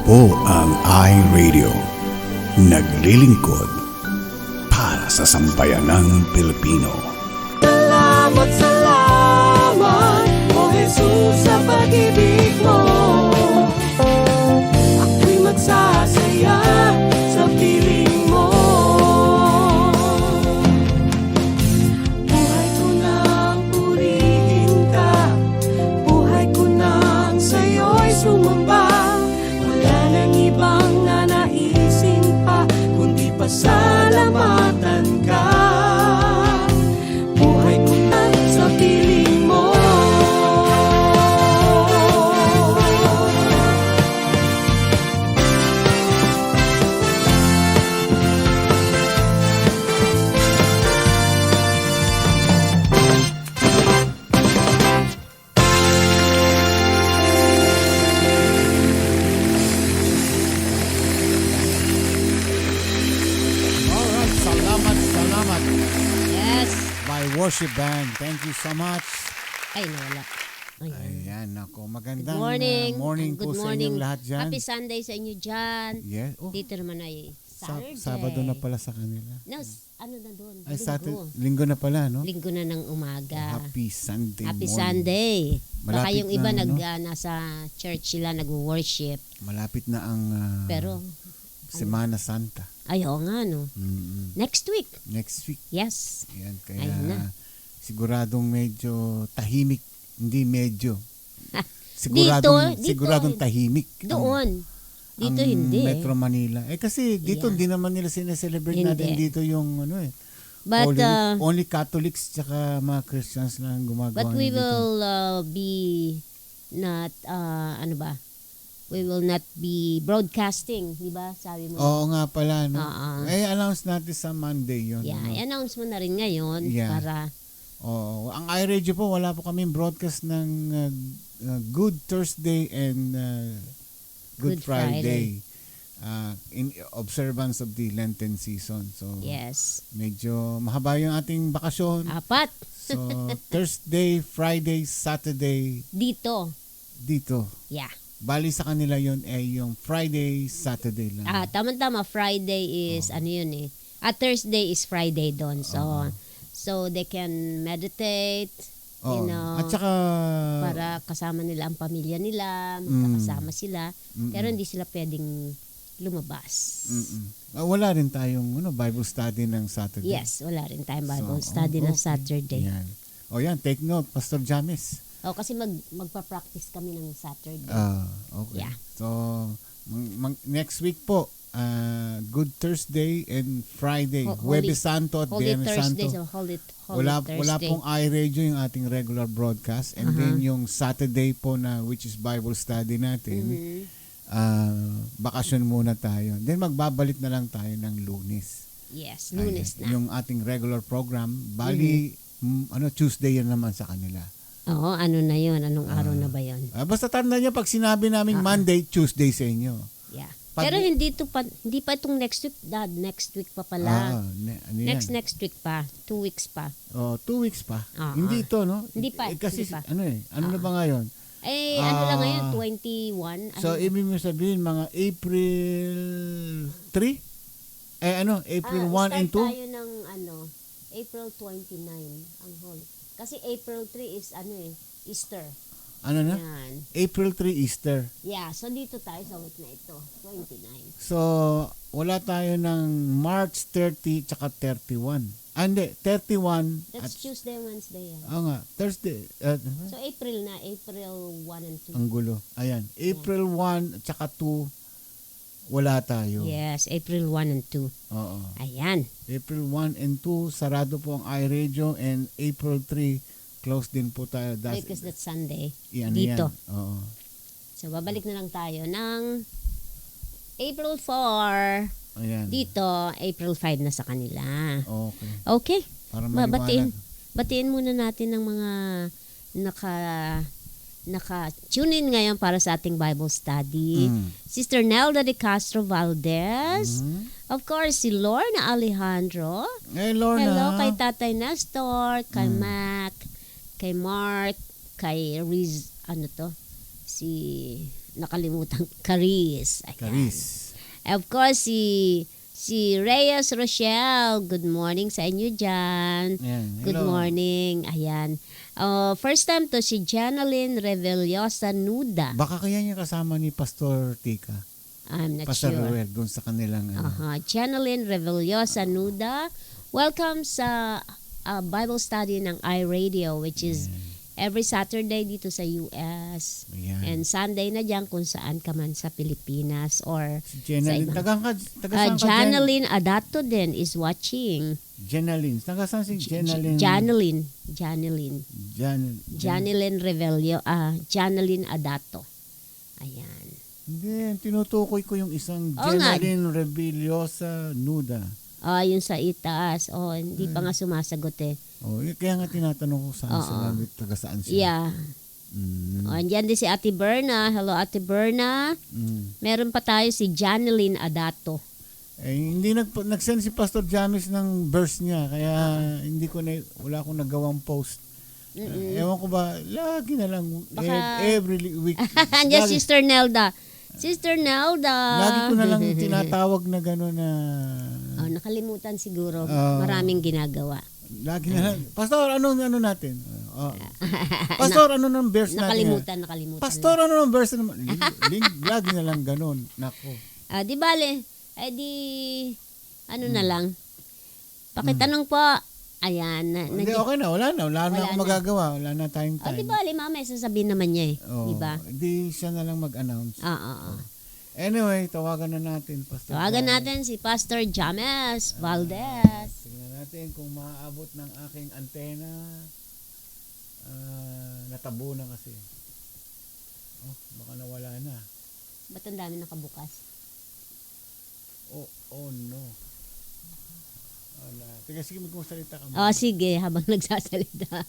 po ang iRadio. Naglilingkod para sa sambayanang Pilipino. Salamat, salamat, O Jesus, sa pag-ibig mo. Ako'y magsasaya sa piling mo. Buhay ko nang purihin ka, buhay ko nang sa'yo'y sumamba. Wala nang ibang nanaisin pa, kundi pasalamatan ka. Buhay ko na sa piling mo. Alright, salamat. Yes. My worship band, thank you so much. Ay, nawala. Ayan. Ayan, ako. Good Magandang morning. morning Good po morning. sa inyong lahat dyan. Happy Sunday sa inyo dyan. Yes. Oh, Dito naman ay Saturday. Sabado na pala sa kanila. No, ano na doon? Ay, Linggo. linggo na pala, no? Linggo na ng umaga. Happy Sunday Happy morning. Sunday. Baka Malapit yung iba na, no? nasa church sila nag-worship. Malapit na ang Pero, Semana Santa. ayaw nga no. Mm-mm. Next week. Next week. Yes. Yan, kaya Ayun na. siguradong medyo tahimik. Hindi medyo. Dito, Siguradong tahimik. Doon. Dito ang hindi. Metro Manila. Kasi dito Yeah. hindi naman nila sineselebrate Hindi. natin dito yung ano eh. But, only Catholics tsaka mga Christians lang gumagawa But we dito. will be not, we will not be broadcasting, di ba? Sabi mo. Oo nga pala, no? Oo. Announce natin sa Monday yun. Yeah, no? i-announce mo na rin ngayon Yeah. para, Oo. Ang iRadio po, wala po kaming broadcast ng Good Thursday and Good Good Friday. In observance of the Lenten season. So, yes, medyo mahaba yung ating bakasyon. 4 So, Thursday, Friday, Saturday, dito. dito. Yeah. Bali sa kanila yon ay yung Friday, Saturday lang. Tama-tama, Friday is, ano yun eh. Thursday is Friday doon. So, so they can meditate, Oo. you know, At saka, para kasama nila ang pamilya nila, magkakasama sila. Pero hindi sila pwedeng lumabas. wala rin tayong Bible study ng Saturday. Yes, wala rin tayong Bible So, study na okay. Saturday. Yan. O yan, take note, Pastor James. Kasi magpa-practice kami ng Saturday. Okay. Yeah. So, next week po, Good Thursday and Friday. Huwebes Santo at Holy Biyernes Thursday. Santo. So Holy Wala Thursday. pong iRadio yung ating regular broadcast. And then yung Saturday po na which is Bible study natin, bakasyon muna tayo. Then magbabalik na lang tayo ng Lunes. Yes, Lunes Ayan. na. Yung ating regular program, bali, Tuesday yan naman sa kanila. Oo, ano na yun? Anong araw na ba yun? Basta tandaan niyo, pag sinabi namin Monday, Tuesday sa inyo. Yeah. Pag- Pero hindi pa itong next week, Dad. Next week pa pala. Ano yan? Next week pa. 2 weeks pa. 2 weeks pa. Ah, Hindi ito, no? Hindi pa, Kasi, hindi pa. ano na ba ngayon? Ano lang ngayon? 21? So, ibig mo sabihin, mga April 3? April 1 and 2? Start tayo ng April 29 ang Holy. Kasi April 3 is Easter. Ano na? Yan. April 3, Easter. Yeah, so dito tayo sa week na ito, 29. So, wala tayo ng March 30 tsaka 31. Hindi, 31. That's Tuesday, Wednesday. Yan. Nga, Thursday. So April na, April 1 and 2. Ang gulo. Ayan, April 1 tsaka 2, wala tayo. Yes, April 1 and 2. Oo. Ayan. April 1 and 2, sarado po ang iRadio, and April 3, close din po tayo. Because that's Sunday. Yan, Dito. yan. Oo. So babalik na lang tayo ng April 4. Ayan. Dito, April 5 na sa kanila. Okay. Okay. Para Batiin. maliwanag. Batiin muna natin ng mga naka-tune in ngayon para sa ating Bible study. Sister Nelda de Castro Valdez. Of course, si Lorna Alejandro. Hey, Lorna. Hello kay Tatay Nestor, kay Mac, kay Mark, kay Riz, si nakalimutan, Caris. Ayan. Caris. Of course, si Reyes Rochelle. Good morning sa inyo dyan. Yan. Good Hello. morning. Ayan. First time to si Janalyn Reveliosa Nuda. Baka kaya niya kasama ni Pastor Tika. I'm not Pastor sure. Ruel doon sa kanilang Janalyn Reveliosa Nuda. Welcome sa Bible study ng iRadio, which is every Saturday dito sa US. Ayan. And Sunday na dyan kung saan ka man sa Pilipinas or Si Jenalyn. sa Taga saan ka, Janalyn Adato din is watching. Jenalyn. Taga saan si Jenalyn? Janalyn Janalyn Adato. Ayan. Hindi, tinutukoy ko yung isang Oo nga. Jenalyn Revillosa Nuda. Yun sa itaas. Hindi pa nga sumasagot eh. Kaya nga tinatanong ko saan sila, taga saan sila. Yeah. Mm. Andyan din si Ate Berna. Hello, Ate Berna. Meron pa tayo si Janalyn Adato. Hindi nag-send si Pastor James ng verse niya, kaya wala akong nagawang post. Ewan ko ba, lagi na lang, every week. Andyan Sister Nelda. Sister Nelda. Lagi ko na lang tinatawag na gano'n na... nakalimutan siguro. Maraming ginagawa. Lagi na lang. Pastor, ano natin? Pastor, ano ng verse natin? Nakalimutan. Pastor, ano ng verse naman? Lagi na lang gano'n. Nako. Di bale, na lang. Pakitanong po. Ayan. Hindi, okay na. Wala na akong magagawa. Wala na tayong time. Di bale, mamaya sasabihin naman niya eh. Di ba? Hindi siya na lang mag-announce. Anyway, tawagan na natin, Pastor. Tawagan natin si Pastor James Valdez. Tingnan natin kung maaabot ng aking antena. Natabo na kasi. Oh, baka nawala na. Ba't ang dami nakabukas? Oh no. Sige, magsalita ka. Sige, habang nagsasalita.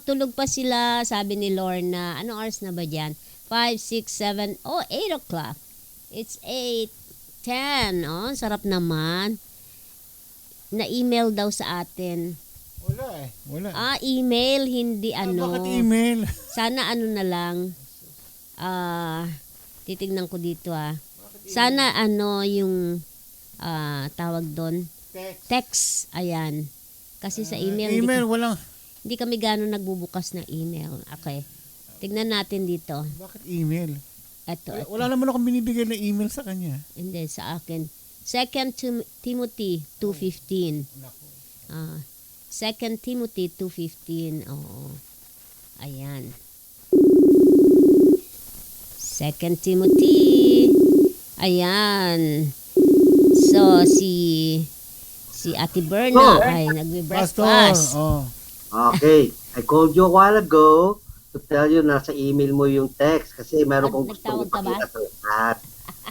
Tulog pa sila, sabi ni Lorna. Anong oras na ba dyan? 5, 6, 7, 8 o'clock. It's 8:10. Sarap naman. Na-email daw sa atin. Wala. Email, hindi Bakit email? Sana na lang. Titignan ko dito Sana yung tawag doon. Text. Ayan. Kasi sa email. Hindi kami gano'n nagbubukas ng email. Okay. Tignan natin dito. Bakit email? Ito. Wala naman akong binibigay na email sa kanya. Hindi, sa akin. 2 Timothy 2:15. 2 Timothy 2:15. Oo. Ayan. 2 Timothy. Ayan. So, si Ate Berna ay nagbe-breakfast. Okay. I called you a while ago to tell you na sa email mo yung text kasi meron kong gusto Nagtawag ka ba? ipakita sa lahat.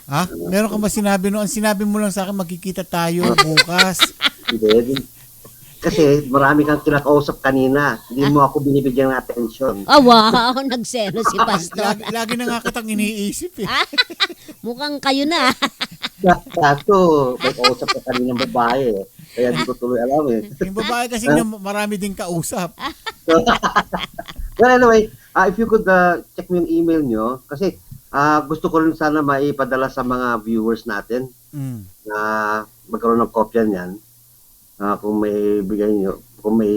Ha? Meron ka ba sinabi noon? Sinabi mo lang sa akin magkikita tayo bukas. Hindi. Kasi marami kang kinakausap kanina. Hindi mo ako binibigyan ng attention. Wow! Nagselo si Pastor. Lagi na nga kitang iniisip eh. Mukhang kayo na. Kaso, may kausap ka kaninang babae. Kaya di ko tuloy alam eh. Yung babae kasi na marami din kausap. Well, anyway, if you could check mo yung email nyo. Kasi gusto ko rin sana maipadala sa mga viewers natin na magkaroon ng kopya niyan. Kung may bigay nyo, kung may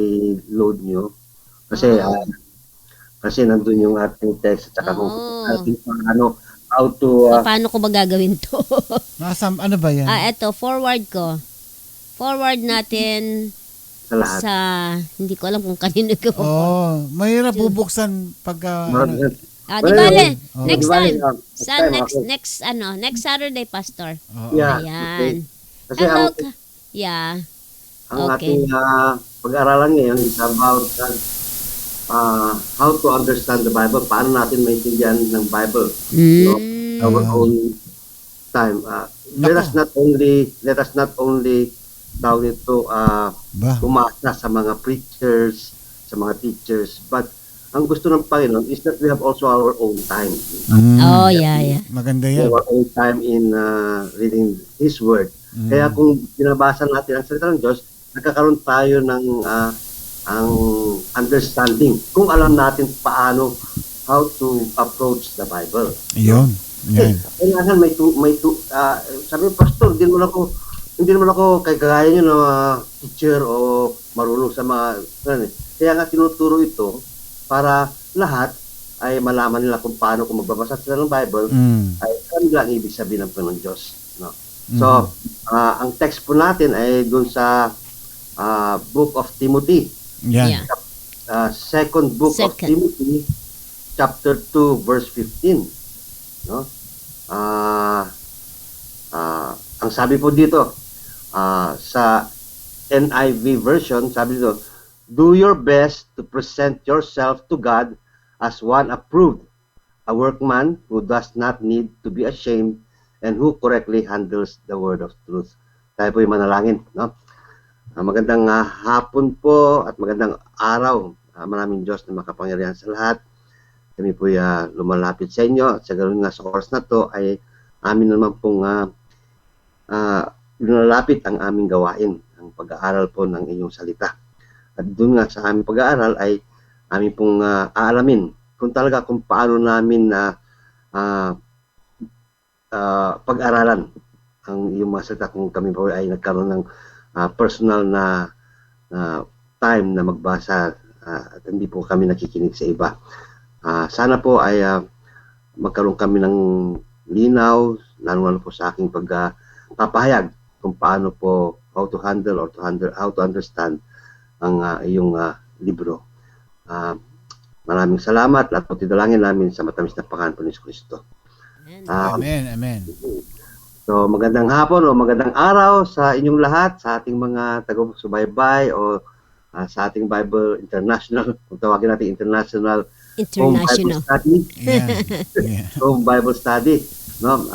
load nyo. Kasi kasi nandun yung ating text at saka kung how to... Paano ko ba gagawin to? Ano ba yan? Eto, forward ko. Forward natin sa lahat. Hindi ko alam kung kanino ko. Mahirap bubuksan pagka... Di bale, next time. Okay. Next Saturday, Pastor. Yeah. Ayan. Okay. Kasi Hello. ang Okay. ating pag-aralan ngayon is about how to understand the Bible. Paano natin maintindihan ng Bible? Our own time. Let us not only tawag ito umasa sa mga preachers, sa mga teachers, but ang gusto ng Panginoon is that we have also our own time. Yeah. Maganda yan. Our own time in reading His Word. Kaya kung binabasa natin ang salita ng Diyos, nagkakaroon tayo ng ang understanding. Kung alam natin paano how to approach the Bible. Yun. Yan. Kailangan sabi ng pastor, hindi naman ako kagaya nyo na teacher o marunong sa mga, kaya nga tinuturo ito para lahat ay malaman nila kung paano, kung magbabasa sila ng Bible, ay kanila ang ibig sabihin ng Panginoon Diyos. No? So, ang text po natin ay dun sa Book of Timothy. Yan. Yeah. Second Book of Second. Timothy, chapter 2, verse 15. No? Ang sabi po dito, sa NIV version, sabi dito, do your best to present yourself to God as one approved, a workman who does not need to be ashamed and who correctly handles the word of truth. Tayo po yung manalangin. No? Magandang hapon po at magandang araw. Maraming Diyos na makapangyarihan sa lahat. Kami po lumalapit sa inyo at sa ganoon nga sa oras na to ay amin naman pong lumalapit ang aming gawain, ang pag-aaral po ng inyong salita. At doon nga sa aming pag-aaral ay amin pong aalamin kung talaga kung paano namin pag-aralan ang iyong mga salita, kung kami po ay nagkaroon ng personal na time na magbasa at hindi po kami nakikinig sa iba. Sana po ay magkaroon kami ng linaw, lalo po sa aking pagpapahayag kung paano po how to handle or how to understand ang iyong libro. Maraming salamat at po tidalangin namin sa matamis na pangalan po ni Kristo. Amen. Amen. So magandang hapon o magandang araw sa inyong lahat, sa ating mga taga-subaybay o sa ating Bible International, kung tawagin natin International Home Bible Study. Yeah. Home Bible Study. No?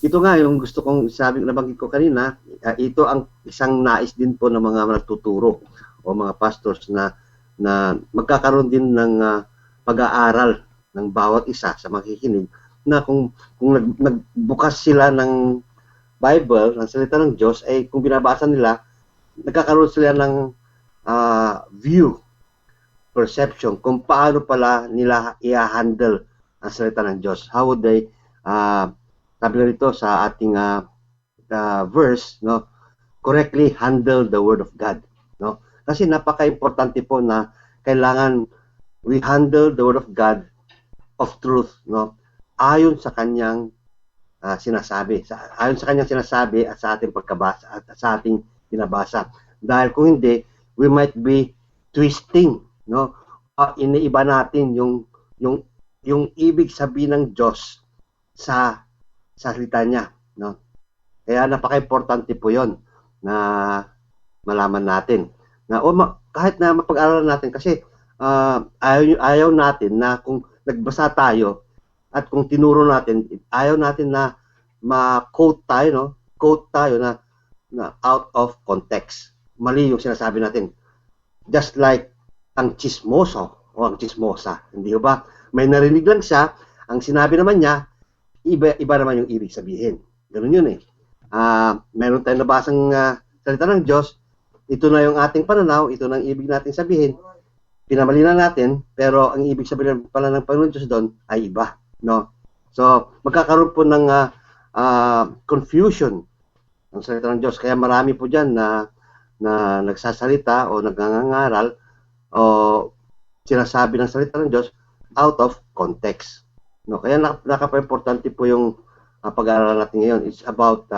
Ito nga yung gusto kong nabanggit ko kanina, ito ang isang nais din po ng mga nagtuturo o mga pastors na magkakaroon din ng pag-aaral ng bawat isa sa makikinig, na kung nagbukas sila ng Bible, ng salita ng Diyos, ay kung binabasa nila, nagkakaroon sila ng view, perception, kung paano pala nila i-handle ang salita ng Diyos. How would they sabi nga rito sa ating verse, no, correctly handle the word of God, no? Kasi napaka-importante po na kailangan we handle the word of God of truth, no, ayon sa kanyang sinasabi, ayon sa kanyang sinasabi at sa ating pagkabasa at sa ating binabasa. Dahil kung hindi, we might be twisting, no, iniiba natin yung ibig sabihin ng Diyos sa salita niya, no? Kaya napaka-importante po 'yon na malaman natin. Na kahit na mapag-aralan natin, kasi ayaw natin na kung nagbasa tayo at kung tinuro natin, ayaw natin na ma-quote tayo, no? Quote tayo na out of context. Mali yung sinasabi natin. Just like ang chismoso o ang chismosa, hindi ba? May narinig lang siya, ang sinabi naman niya, iba naman yung ibig sabihin. Ganun yun eh. Meron tayong nabasang salita ng Diyos, ito na yung ating pananaw, ito na ang ibig natin sabihin, pinamali na natin, pero ang ibig sabihin pala ng Panginoon Diyos doon ay iba. No? So, magkakaroon po ng confusion ng salita ng Diyos. Kaya marami po dyan na nagsasalita o nagngangaral o sinasabi ng salita ng Diyos out of context. No, kaya napaka-importante po yung pag-aaralan natin ngayon. It's about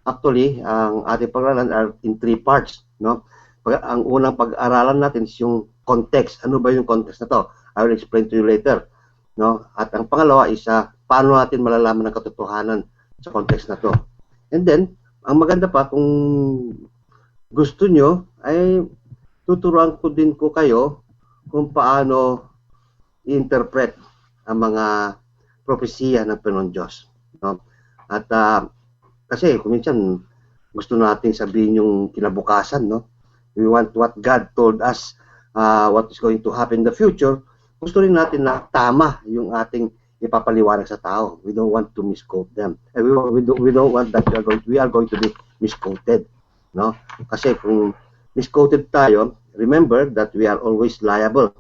actually ang ating pag-aaralan are in 3 parts, no? Ang unang pag-aaralan natin is yung context. Ano ba yung context na to? I will explain to you later, no? At ang pangalawa is paano natin malalaman ang katotohanan sa context na to. And then, ang maganda pa, kung gusto nyo, ay tuturuan ko din ko kayo kung paano i-interpret ang mga propesiya ng Panginoon Diyos, no? At kasi kung minsan gusto natin sabihin yung kinabukasan, no? We want what God told us, what is going to happen in the future. Gusto rin natin na tama yung ating ipapaliwanag sa tao. We don't want to misquote them. We don't want that we are going to be misquoted, no? Kasi kung misquoted tayo, remember that we are always liable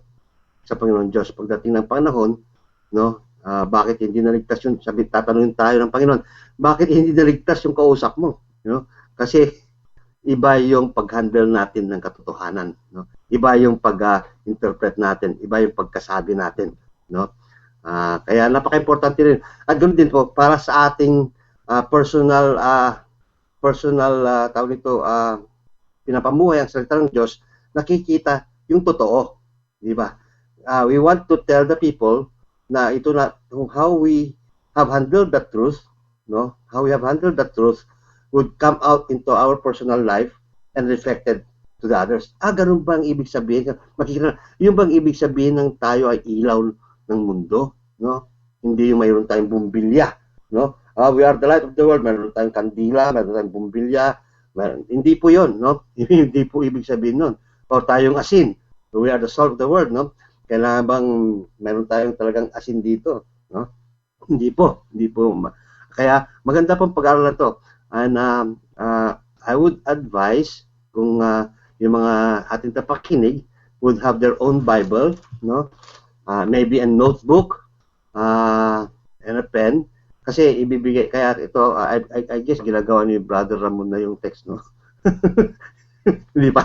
sa Panginoon Diyos. Pagdating ng panahon, no, bakit hindi naligtas yun? Tatanungin tayo ng Panginoon, bakit hindi naligtas yung kausap mo? No? Kasi iba yung pag-handle natin ng katotohanan, no? Iba yung pag-interpret natin, iba yung pagkasabi natin, no? Kaya napaka-importante rin. At ganoon din po para sa ating personal tawag nito, pinapamuhay ang salita ng Diyos, nakikita yung totoo, di ba? We want to tell the people na ito na how we have handled the truth, no? How we have handled the truth would come out into our personal life and reflected to the others. Ganun ba ang ibig sabihin? Makikita, yung bang ibig sabihin ng tayo ay ilaw ng mundo, no? Hindi yung mayroon tayong bumbilya, no? We are the light of the world, mayroon tayong kandila, mayroon tayong bumbilya, hindi po yun, no? Hindi po ibig sabihin nun. O tayong asin, we are the salt of the world, no? Kailangan bang mayroon tayong talagang asin dito, no? Hindi po. Kaya maganda pong pag-aaral na to. And I would advise kung yung mga ating tapakinig would have their own Bible, no? Maybe a notebook and a pen. Kasi ibibigay, kaya ito, I guess ginagawa ni Brother Ramon na yung text, no? Hindi pa.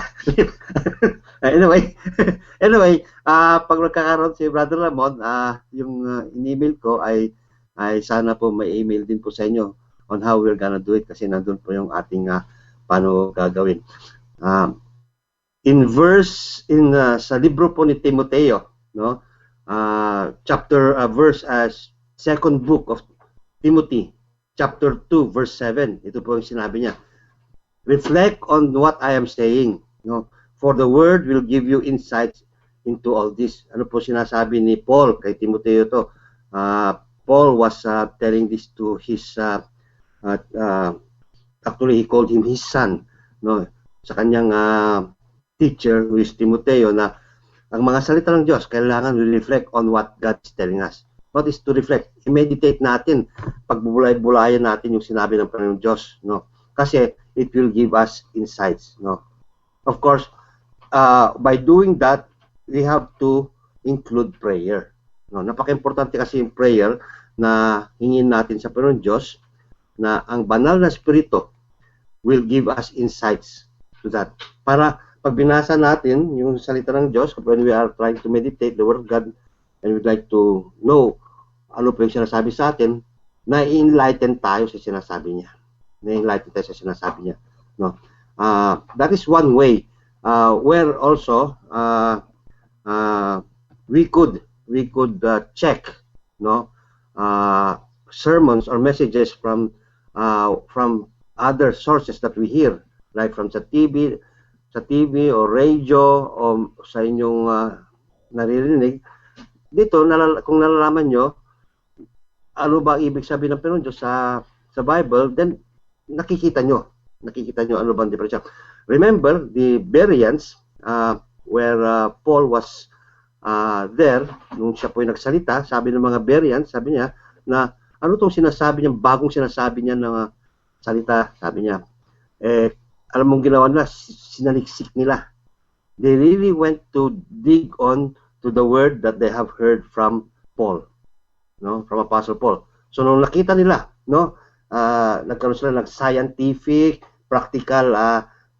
Anyway, pag nagkakaroon si Brother Ramon, yung in-email ko ay sana po may email din po sa inyo on how we're gonna do it kasi nandun po yung ating paano gagawin. Sa libro po ni Timoteo, no? Verse as second book of Timothy, chapter 2, verse 7. Ito po yung sinabi niya. Reflect on what I am saying, no? For the word will give you insights into all this. Ano po sinasabi ni Paul kay Timoteo to? Paul was telling this to his actually he called him his son, no? Sa kanyang teacher who is Timoteo, na ang mga salita ng Diyos kailangan reflect on what God is telling us. What is to reflect? I-meditate natin, pagbubulay-bulayan natin yung sinabi ng Panginoon Diyos, no? Kasi it will give us insights, no? Of course, by doing that, we have to include prayer. No, napaka-importante kasi yung prayer na hingin natin sa Panginoon Diyos na ang banal na Espiritu will give us insights to that. Para pag binasa natin yung salita ng Diyos, when we are trying to meditate the Word of God and we'd like to know ano po yung sinasabi sa atin, na-enlighten tayo sa sinasabi niya. Na-enlighten tayo sa sinasabi niya. No? That is one way where also we could check, no, sermons or messages from other sources that we hear, like from sa TV or radio o sa inyong naririnig. Dito, kung nalalaman nyo ano ba ibig sabihin ng Panginoon Diyos sa Bible, then nakikita nyo ano bang diferensya. Remember the Bereans, where Paul was there, nung siya po yung nagsalita, sabi ng mga Bereans, sabi niya na ano tong sinasabi niya, bagong sinasabi niya ng salita, sabi niya, alam mong ginawa nila, sinaliksik nila. They really went to dig on to the word that they have heard from Paul, no, from Apostle Paul. So nung nakita nila, no, nagkaroon sila ng scientific, practical,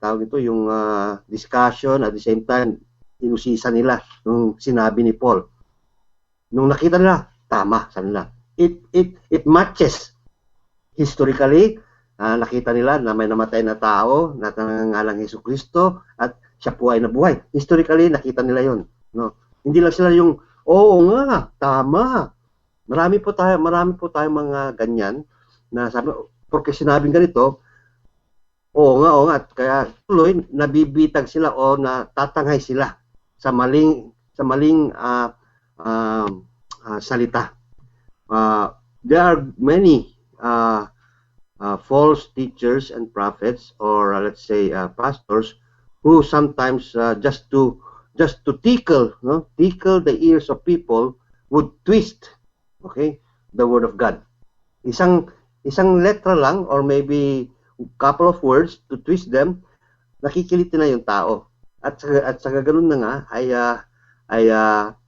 tawag ito yung discussion, at the same time inusisa nila nung sinabi ni Paul. Nung nakita nila, tama sa nila. It matches historically. Nakita nila na may namatay na tao na nangangalang Jesucristo at siya po ay nabuhay. Historically, nakita nila yon, no? Hindi lang sila yung, oo nga, tama. Marami po tayo mga ganyan na sabi, porque sinabing ganito, oo nga. Kaya tuloy, nabibitag sila o natatanghay sila sa maling salita. There are many false teachers and prophets, or let's say pastors, who sometimes just to tickle the ears of people would twist, okay, the word of God. Isang letra lang or maybe couple of words to twist them, nakikilitin na yung tao. At sa ganun na nga ay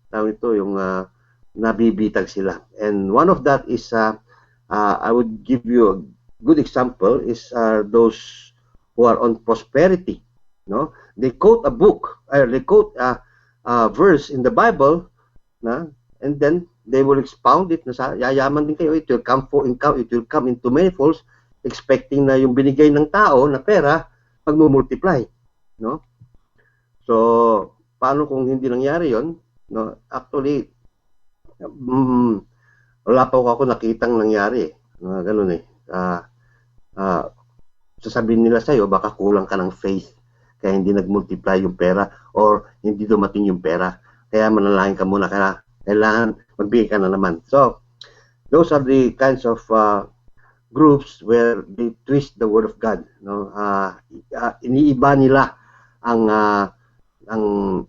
tawag ito, yung nabibitag sila. And one of that is, I would give you a good example, is those who are on prosperity. No? They quote a book, or they quote a verse in the Bible, and then they will expound it na yayaman din kayo, it will come into manifolds, expecting na yung binigay ng tao na pera magmumultiply, no? So paano kung hindi nangyari yon, no? Actually wala pa ako nakitang nangyari, ganun eh. Sasabihin nila sa'yo, baka kulang ka ng faith kaya hindi nagmultiply yung pera or hindi dumating yung pera, kaya manalangin ka muna, kailangan magbigay ka na naman. So those are the kinds of groups where they twist the word of God, no? Iniiba nila ang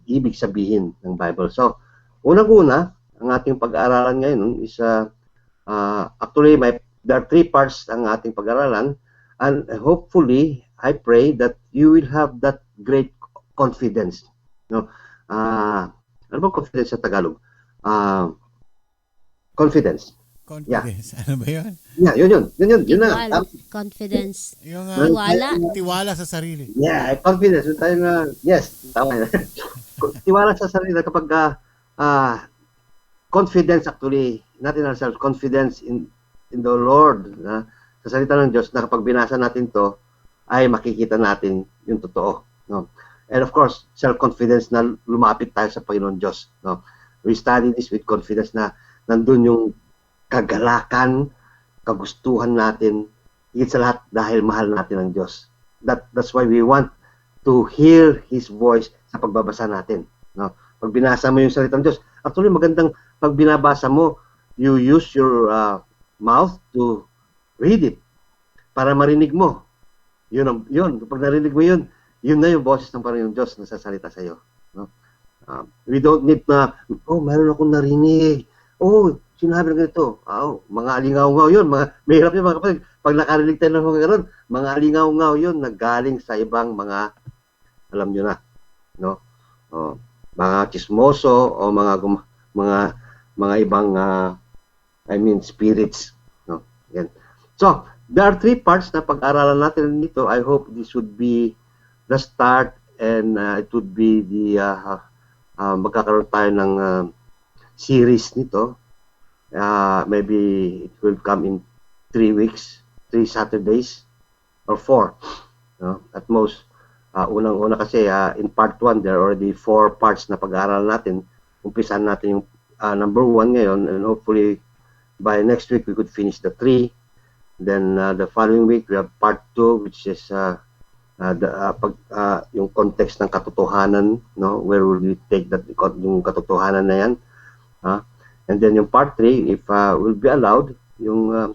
ibig sabihin ng Bible. So unang-una, ang ating pag-aaralan ngayon is actually there are 3 parts ang ating pag-aaralan, and hopefully I pray that you will have that great confidence, no? Ano ba confidence sa Tagalog? Confidence. Confidence. Ano ba yun? Yeah, yun na. Confidence. Yung Tiwala. tiwala sa sarili. Yeah, confidence. Yes, tama yan. Tiwala sa sarili kapag confidence, actually, not in ourselves, confidence in the Lord, sa salita ng Diyos, na kapag binasa natin to, ay makikita natin yung totoo, no? And of course, self-confidence na lumapit tayo sa Panginoon Diyos, no? We study this with confidence na nandun yung kagalakan, kagustuhan natin, higit sa lahat dahil mahal natin ang Diyos. That's why we want to hear His voice sa pagbabasa natin, no? Pag binasa mo yung salita ng Diyos, actually magandang pag binabasa mo, you use your mouth to read it para marinig mo. Yun. Pag narinig mo yun na yung boses ng Panginoong Diyos na sasalita sa iyo, no? We don't need na, meron akong narinig. Sinabi ng ganito. Mga alingaw-ngaw yun. Mahirap yun, mga kapatid. Pag nakarinig tayo ng mga gano'n, mga alingaw-ngaw yun na galing sa ibang mga, alam nyo na, no? Mga chismoso o mga ibang spirits, no? Yan. So there are 3 parts na pag-aralan natin dito. I hope this would be the start, and it would be the magkakaroon tayo ng series nito. Maybe it will come in 3 weeks, 3 Saturdays or 4, no? At most. Unang-una kasi in part 1 there are already 4 parts na pag-aaralan natin. Umpisan natin yung number 1 ngayon, and hopefully by next week we could finish the 3. Then the following week we have part 2, which is yung context ng katotohanan, no? Where will we take that, yung katotohanan na yan, and then yung part 3, if will be allowed, yung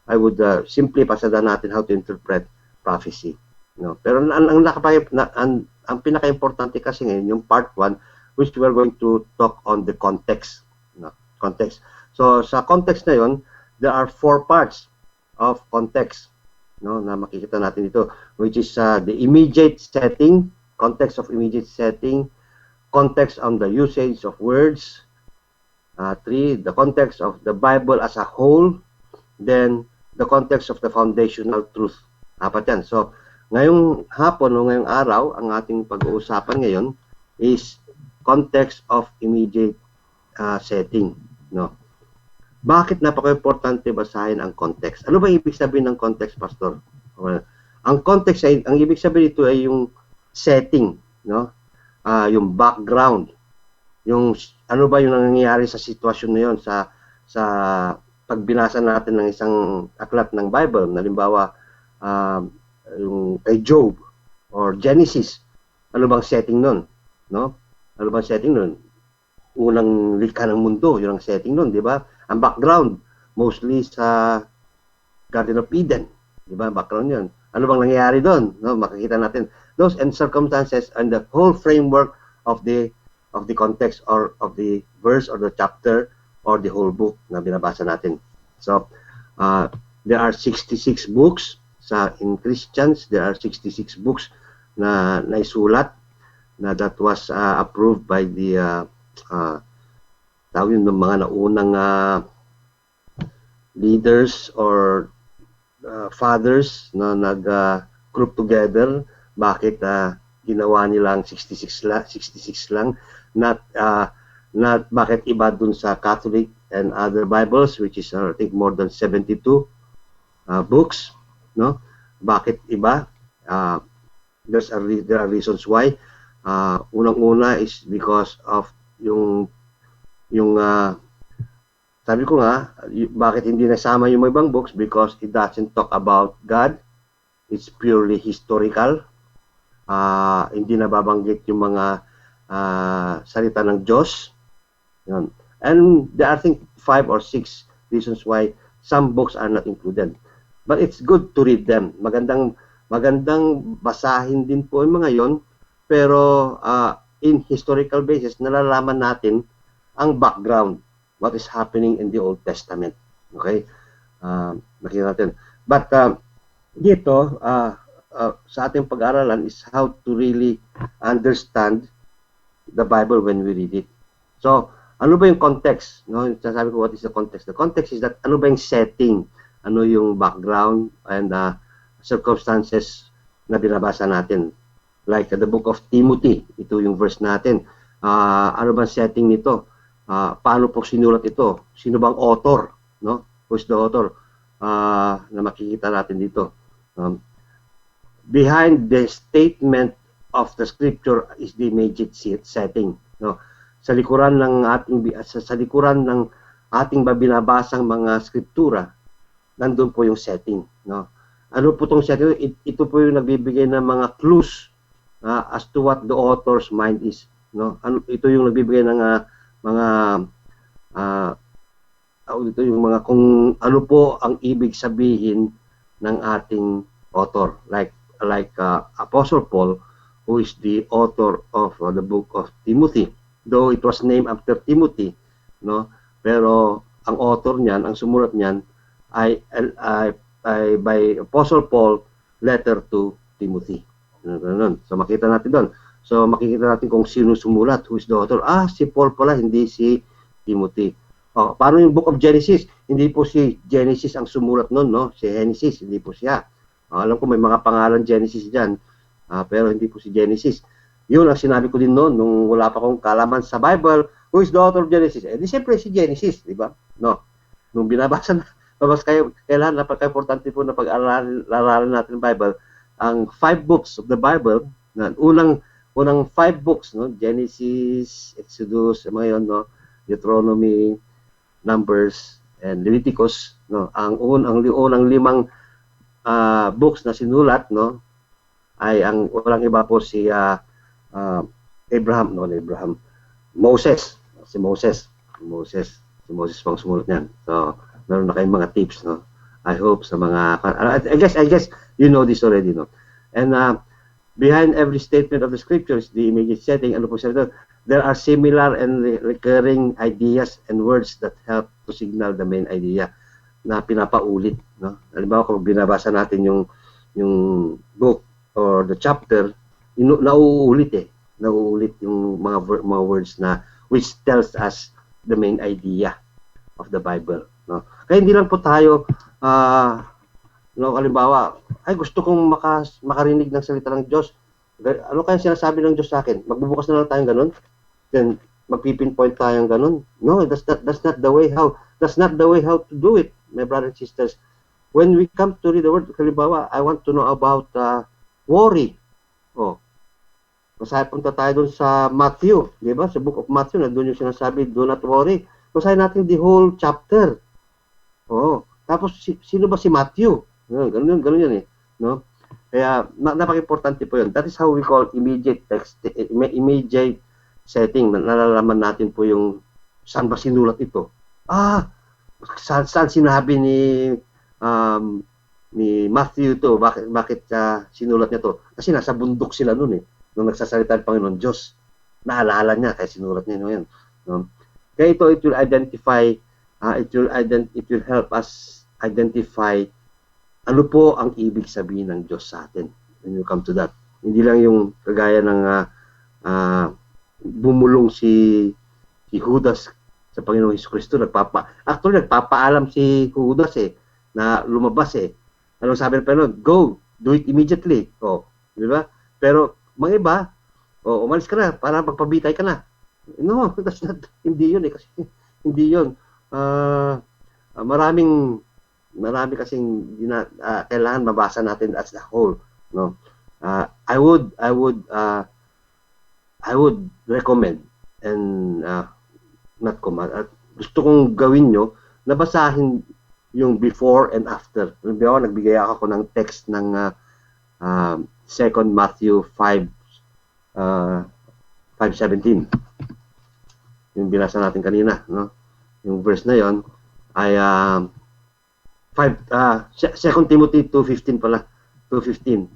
I would simply pasada natin how to interpret prophecy, no? Pero ang pinaka-importante kasi ngayon yung part 1, which we are going to talk on the context, no? Context. So sa context na yon, there are 4 parts of context, no, na makikita natin dito, which is the immediate setting, context of immediate setting, context on the usage of words, 3, the context of the Bible as a whole, then the context of the foundational truth. 4 yan. So ngayong hapon o ngayong araw, ang ating pag-uusapan ngayon is context of immediate setting, no? Bakit napaka-importante basahin ang context? Ano ba ibig sabihin ng context, Pastor? Ang context ay, ang ibig sabihin dito ay yung setting, no? Yung background, yung ano ba yung nangyayari sa sitwasyon na yon, sa pagbinasa natin ng isang aklat ng Bible, halimbawa yung kay Job or Genesis. Ano bang setting nun, no? Ano bang setting nun? Unang likha ng mundo, yun ang setting nun, di ba? Ang background, mostly sa Garden of Eden. Di ba? Background yun. Ano bang nangyayari doon? No? Makikita natin those and circumstances and the whole framework of the context or of the verse or the chapter or the whole book na binabasa natin. So, there are 66 books. In Christians, there are 66 books na naisulat na that was approved by the tawag yun ng mga naunang leaders or fathers na nag-group together. Bakit ginawa nilang 66 lang, not bakit iba dun sa Catholic and other Bibles, which is I think more than 72 books, no? Bakit iba? There are reasons why. Unang-una is because of yung sabi ko nga, bakit hindi nasama yung ibang books? Because it doesn't talk about God. It's purely historical. Hindi nababanggit yung mga salita ng Diyos. Yun. And there are, I think, 5 or 6 reasons why some books are not included. But it's good to read them. Magandang basahin din po yung mga yon. Pero in historical basis, nalalaman natin ang background, what is happening in the Old Testament. Okay? Nakita natin. But dito, sa ating pag-aralan is how to really understand the Bible when we read it. So, ano ba yung context? No? Sasabi ko, what is the context? The context is that ano ba yung setting? Ano yung background and circumstances na binabasa natin? Like the book of Timothy, ito yung verse natin. Ano ba setting nito? Paano po sinulat ito? Sino bang author? No? Who's the author? Na makikita natin dito. Behind the statement of the scripture is the immediate setting. No? Sa likuran ng ating binabasang mga skriptura, nandun po yung setting. No? Ano po itong setting? Ito po yung nagbibigay ng mga clues as to what the author's mind is. No? Ito yung nagbibigay ng kung ano po ang ibig sabihin ng ating author. Like Apostle Paul, who is the author of the book of Timothy. Though it was named after Timothy, no? Pero ang author niyan, ang sumulat niyan ay by Apostle Paul, letter to Timothy. So makita natin doon. So makikita natin kung sino sumulat, who is the author. Si Paul pala, hindi si Timothy. Paano yung book of Genesis? Hindi po si Genesis ang sumulat noon, no? Si Genesis, hindi po siya. Alam ko may mga pangalan Genesis diyan, pero hindi po si Genesis. Yun ang sinabi ko din noon nung wala pa akong kalaman sa Bible, who is the author of Genesis? Di siyempre si Genesis, di ba? No. Nung binabasa kailangan napaka-importante po na pag-aralan natin ang Bible. Ang 5 books of the Bible, unang 5 books, no? Genesis, Exodus, mga yun, no? Deuteronomy, Numbers, and Leviticus, no? Ang unang 5 books na sinulat, no? Ay ang walang iba po si Moses pang sumulat niyan. So meron na kayong mga tips, no? I hope sa mga I guess you know this already, no? And behind every statement of the scriptures, the immediate setting, ano po siya ito? There are similar and recurring ideas and words that help to signal the main idea na pinapaulit, no? Halimbawa kung binabasa natin yung book or the chapter, nauulit yung mga words na which tells us the main idea of the Bible, no? Kaya hindi lang po tayo halimbawa, gusto kong makarinig ng salita ng Diyos. Ano kaya sinasabi ng Diyos sa akin? Magbubukas na lang tayong ganun? Then magpipinpoint tayong ganun? No, that's not the way how to do it, my brothers and sisters. When we come to read the word, halimbawa, I want to know about worry. Masaya punta tayo dun sa Matthew, di ba? Sa book of Matthew, nandun yung sinasabi, do not worry. Masaya natin the whole chapter. Tapos sino ba si Matthew? Ganun yun eh. No? Kaya napaka-importante po yun. That is how we call immediate text, immediate setting. Nalalaman natin po yung saan ba sinulat ito. Saan sinabi ni Matthew to? Bakit sinulat niya to? Kasi nasa bundok sila nun eh. Nung nagsasalita ng Panginoon Diyos. Naalala niya kaya sinulat niya yun. No? Kaya ito, it will identify, it will help us identify ano po ang ibig sabihin ng Diyos sa atin when you come to that. Hindi lang yung kagaya ng bumulong si Judas sa Panginoong Jesucristo. Actually, nagpapaalam si Judas na lumabas Anong sabi ng Panginoon? Go, do it immediately. Di ba? Pero mga iba, umalis ka na para magpabitay ka na. No, that's not, hindi yun kasi hindi yun. Marami kasing kailangan mabasa natin as a whole, no. I would recommend and not command. Gusto kong gawin nyo na basahin yung before and after. Nagbigay ako ng text ng 2 Matthew 5:17. Yung binasa natin kanina, no? Yung verse na yon ay 2 Timothy 2:15 pala. 2:15.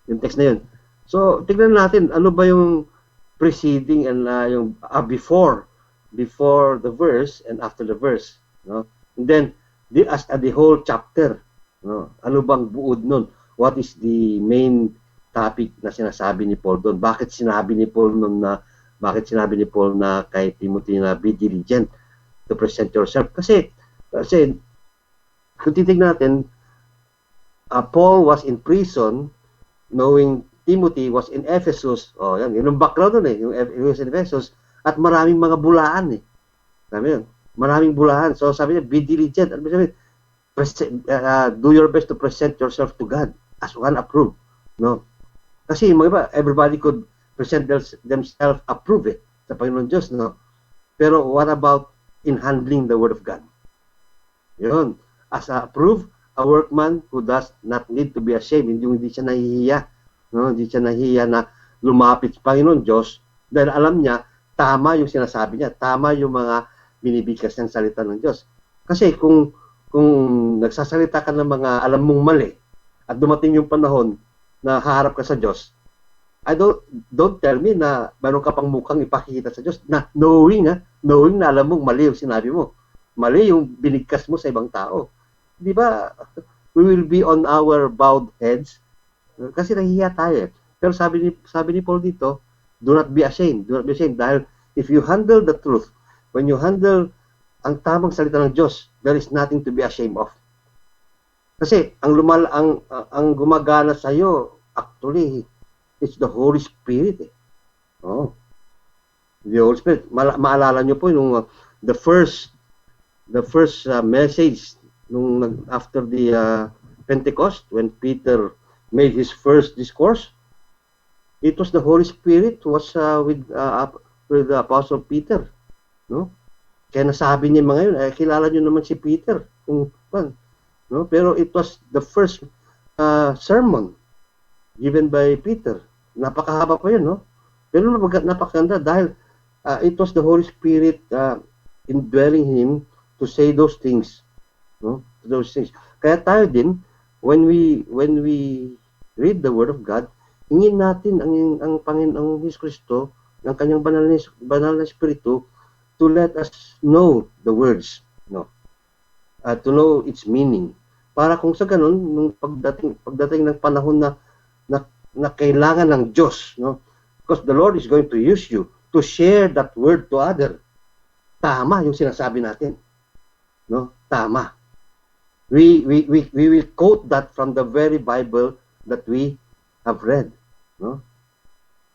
Yung text na yun. So, tignan natin ano ba yung preceding and yung before the verse and after the verse, no? And then the whole chapter, no? Ano bang buod nun? What is the main topic na sinasabi ni Paul doon? Bakit sinabi ni Paul na kay Timothy na be diligent to present yourself? Kasi kung titignan natin, Paul was in prison knowing Timothy was in Ephesus. Yan, yun ang background nun he was in Ephesus at maraming mga bulaan Sabi yun, maraming bulaan. So sabi niya, be diligent. Ano sabi? Do your best to present yourself to God as one approved. No? Kasi mga iba, everybody could present themselves approved sa Panginoon Diyos. No? Pero what about in handling the Word of God? Yun. As approved, a workman who does not need to be ashamed. Hindi siya nahihiya. No? Hindi siya nahihiya na lumapit sa Panginoon Diyos dahil alam niya, tama yung sinasabi niya. Tama yung mga binibigkas ng salita ng Diyos. Kasi kung nagsasalita ka ng mga alam mong mali at dumating yung panahon na haharap ka sa Diyos, don't tell me na meron ka pang mukhang ipakikita sa Diyos na knowing na alam mong mali yung sinabi mo. Mali yung binigkas mo sa ibang tao. Di ba? We will be on our bowed heads kasi nahihiya tayo. Pero sabi ni Paul dito, do not be ashamed. Do not be ashamed dahil if you handle the truth, when you handle ang tamang salita ng Diyos, there is nothing to be ashamed of. Kasi ang gumagana sa iyo, actually, it's the Holy Spirit. The Holy Spirit. Maalala niyo po yung the first message after the Pentecost, when Peter made his first discourse, it was the Holy Spirit who was with the Apostle Peter. No? Kaya nasabi niya mga yun, kilala niyo naman si Peter. No? Pero it was the first sermon given by Peter. Napakahaba pa yun, no? Pero napakaganda dahil it was the Holy Spirit indwelling him to say those things. No? Those things. Kaya tayo din, when we read the Word of God, hingin natin ang Panginoong Jesucristo, ng kanyang banal na Espiritu, to let us know the words, no? To know its meaning. Para kung sa ganun, nung pagdating ng panahon na kailangan ng Diyos, no? Because the Lord is going to use you to share that word to other. Tama yung sinasabi natin. No? Tama. We will quote that from the very Bible that we have read. No?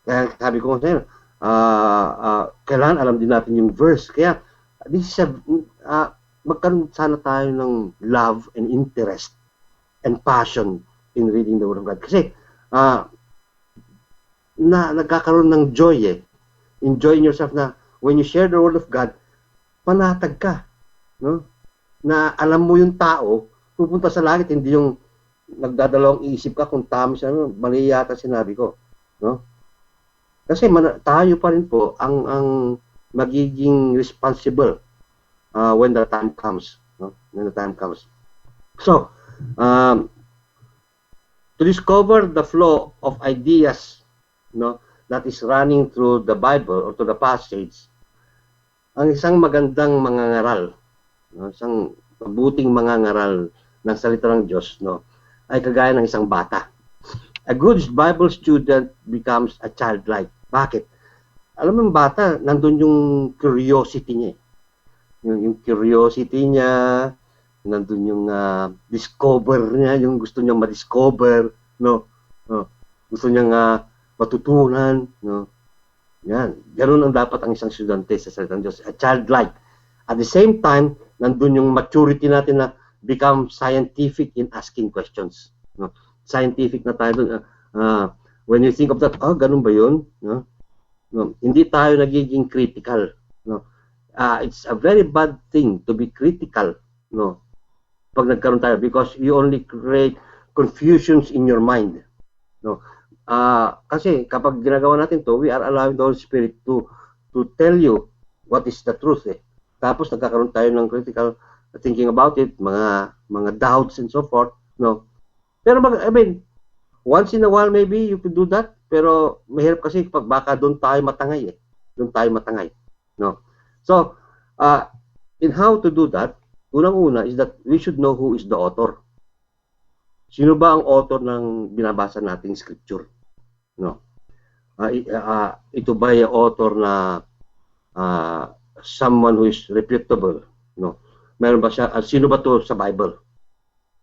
Kaya sabi ko sa kailangan alam din natin yung verse. Kaya this is magkaroon sana tayo ng love and interest and passion in reading the Word of God. Kasi nagkakaroon ng joy enjoying yourself na when you share the Word of God, panatag ka. No? Na alam mo yung tao, pupunta sa langit, hindi yung nagdadalawang isip ka kung tama siya, mali yata sinabi ko. No? Kasi tayo pa rin po ang magiging responsible when the time comes. No? When the time comes. So, to discover the flow of ideas, no, that is running through the Bible or to the passage, ang isang magandang mangangaral, no, isang mabuting mangangaral ng salita ng Diyos, no, ay kagaya ng isang bata. A good Bible student becomes a childlike. Bakit? Alam mo yung bata, nandun yung curiosity niya. yung curiosity niya, nandun yung discover niya, yung gusto niyang ma-discover, no? Gusto niyang matutunan, no? Yan. Ganun ang dapat ang isang estudyante sa salitang Diyos. A childlike. At the same time, nandun yung maturity natin na become scientific in asking questions. No? Scientific na tayo dun. When you think of that, ganun ba yun? No? No? Hindi tayo nagiging critical. No? It's a very bad thing to be critical. No? Pag nagkaroon tayo, because you only create confusions in your mind. No? Kasi kapag ginagawa natin to, we are allowing the Holy Spirit to tell you what is the truth. Tapos nagkakaroon tayo ng critical thinking about it, mga doubts and so forth. No? Pero I mean, once in a while maybe you could do that, pero mahirap kasi pag baka doon tayo matangay. Doon tayo matangay. No? So, in how to do that, unang-una is that we should know who is the author. Sino ba ang author ng binabasa nating scripture? No. Ito ba yung author na someone who is reputable? No. Meron ba siya? Sino ba to sa Bible?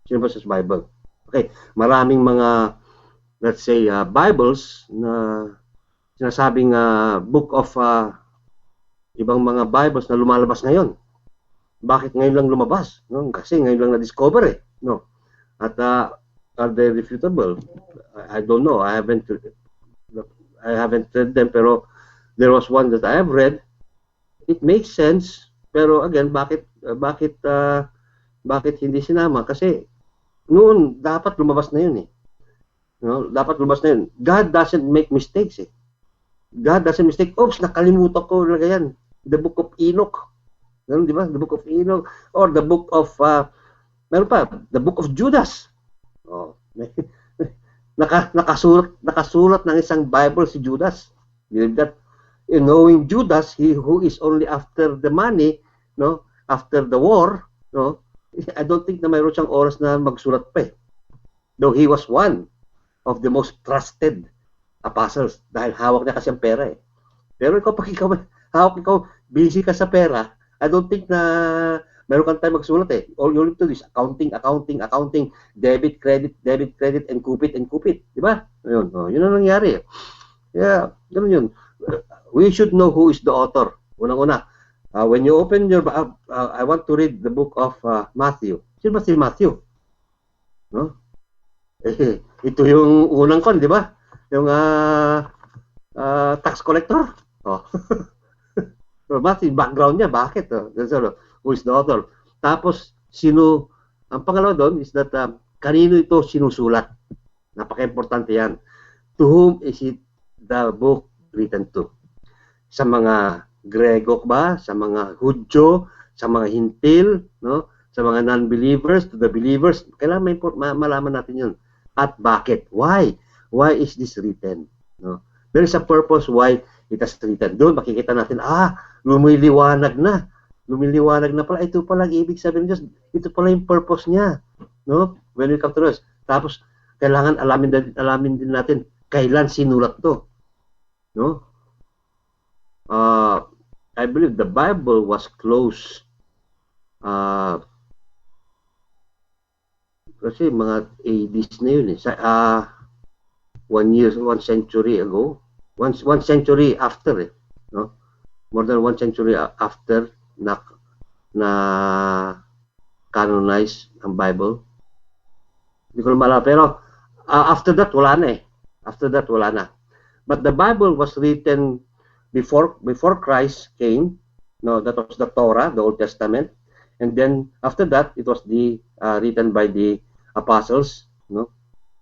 Sino ba sa Bible? Okay, maraming mga, let's say, Bibles na sinasabing book of ibang mga Bibles na lumalabas ngayon. Bakit ngayon lang lumabas? No? Kasi ngayon lang na-discover No? At are they refutable? I don't know. I haven't read them, pero there was one that I have read. It makes sense, pero again, bakit hindi sinama? Kasi noon dapat lumabas na yun No? Dapat lumabas na yun. God doesn't make mistakes God doesn't mistake. Oops, nakalimutan ko na yan. The Book of Enoch. Ganun, di ba? The Book of Enoch or the Book of meron pa, the Book of Judas. Nakasulat ng isang Bible si Judas. Believe that? Knowing Judas, he who is only after the money, no, after the war, no, I don't think na mayroon siyang oras na magsulat pa Though he was one of the most trusted apostles dahil hawak niya kasi ang pera Pero pag ikaw busy ka sa pera, I don't think na meron kang time magsulat All you need to do is accounting, debit, credit, and kupit. Di ba? Yun ang nangyari Yeah, ganun yun. We should know who is the author. Unang-una, when you open your, I want to read the book of Matthew. Sino ba si Matthew? No? Ito yung unang kon, di ba? Yung tax collector. So, Matthew, background niya, bakit? Who is the author? Tapos, ang pangalawa doon is that kanino ito sinusulat. Napaka-importante yan. To whom is it the book written to? Sa mga Grego ba? Sa mga Hudyo? Sa mga Hintil? No? Sa mga non-believers? To the believers? Kailangan malaman natin yun. At bakit? Why? Why is this written? No? There is a purpose why it has written. Doon makikita natin, lumiliwanag na. Lumiliwanag na pala. Ito pala ang ibig sabihin ng Diyos. Ito pala yung purpose niya. No? When we come to this. Tapos, kailangan alamin din natin kailan sinulat to. No? I believe the Bible was closed kasi mga ADs na yun 1 century ago. One century after no? More than 1 century after na canonize ang Bible. Hindi ko na pero after that wala na After that wala na. But the Bible was written before Christ came. No, that was the Torah, the Old Testament. And then after that it was written by the apostles, no?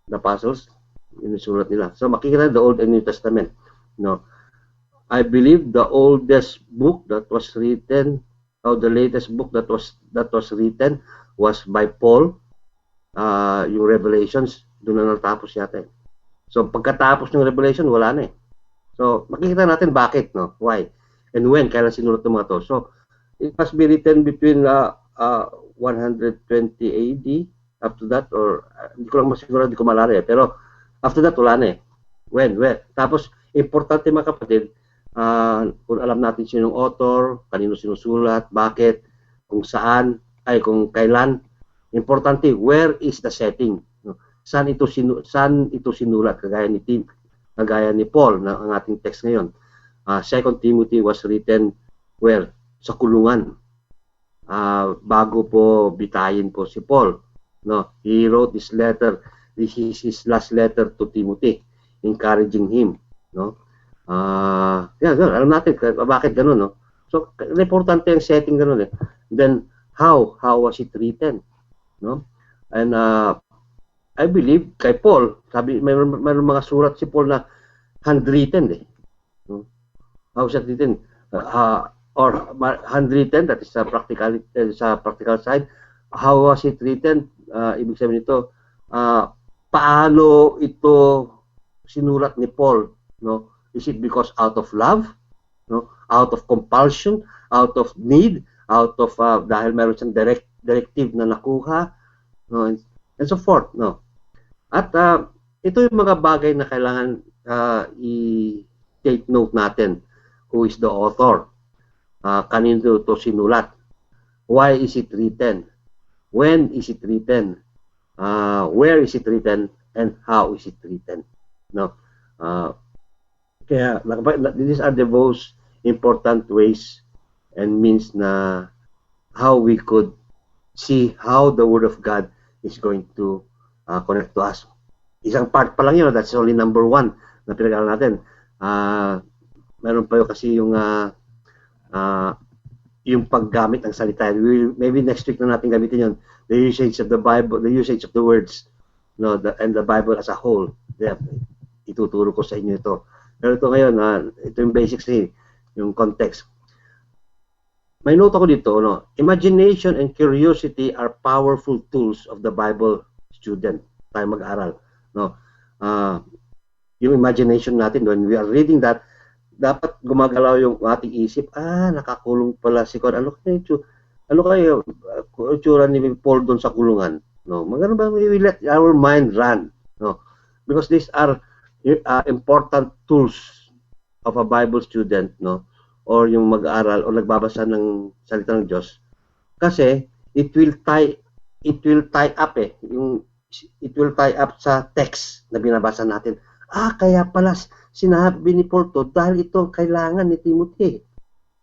The apostles inusulat nila. So makikita the Old and New Testament. No. I believe the oldest book that was written, or the latest book that was written was by Paul. Yung Revelations, doon na natapos yata So pagkatapos ng Revelation, wala na So makikita natin bakit, no? Why? And when, kailan sinulat ng mga to. So it must be written between 120 AD up to that, or hindi ko lang masiguro, hindi ko malala pero after that, wala na When? Tapos, importante mga kapatid, kung alam natin sino yung author, kanino sinusulat, bakit, kung saan, kung kailan. Importante, where is the setting? No? Saan ito sinulat, kagaya ni Paul na ang ating text ngayon. 2 Timothy was written where? Sa kulungan. Bago po bitayin po si Paul. No? He wrote this letter. This is his last letter to Timothy, encouraging him. No? Alam natin bakit ganun. No? So, importante ang setting ganun. Then, how was it written? No? And I believe kay Paul, sabi mayroon mga surat si Paul na handwritten No? How was it written? Or handwritten, that is sa practical side. How was it written? Ibig sabihin nito, paano ito sinulat ni Paul? No? Is it because out of love? No? Out of compulsion? Out of need? Out of dahil meron siyang directive na nakuha, no, and so forth, no. At ito yung mga bagay na kailangan i-take note natin. Who is the author? Kanino ito sinulat? Why is it written? When is it written? Where is it written? And how is it written? No. Kaya these are the most important ways and means na how we could see how the Word of God is going to connect to us. Isang part pa lang yun, that's only number 1 na pinag-aaral natin. Meron pa yun kasi yung paggamit ng salita. Maybe next week na natin gamitin yun. The usage of the Bible, the usage of the words, no, and the Bible as a whole. Ituturo ko sa inyo ito. Pero ito ngayon, ito yung basics yung context. May note ako dito, no? Imagination and curiosity are powerful tools of the Bible student. Tayo mag-aral, no? Yung imagination natin, when we are reading that, dapat gumagalaw yung ating isip. Nakakulong pala si Kon. Ano kayo itsura ni Paul doon sa kulungan? No, magano ba we let our mind run, no? Because these are important tools of a Bible student, no? Or yung mag-aaral o nagbabasa ng salita ng Diyos. Kasi it will tie up it will tie up sa text na binabasa natin. Kaya pala sinabi ni Paul to dahil ito kailangan ni Timothy.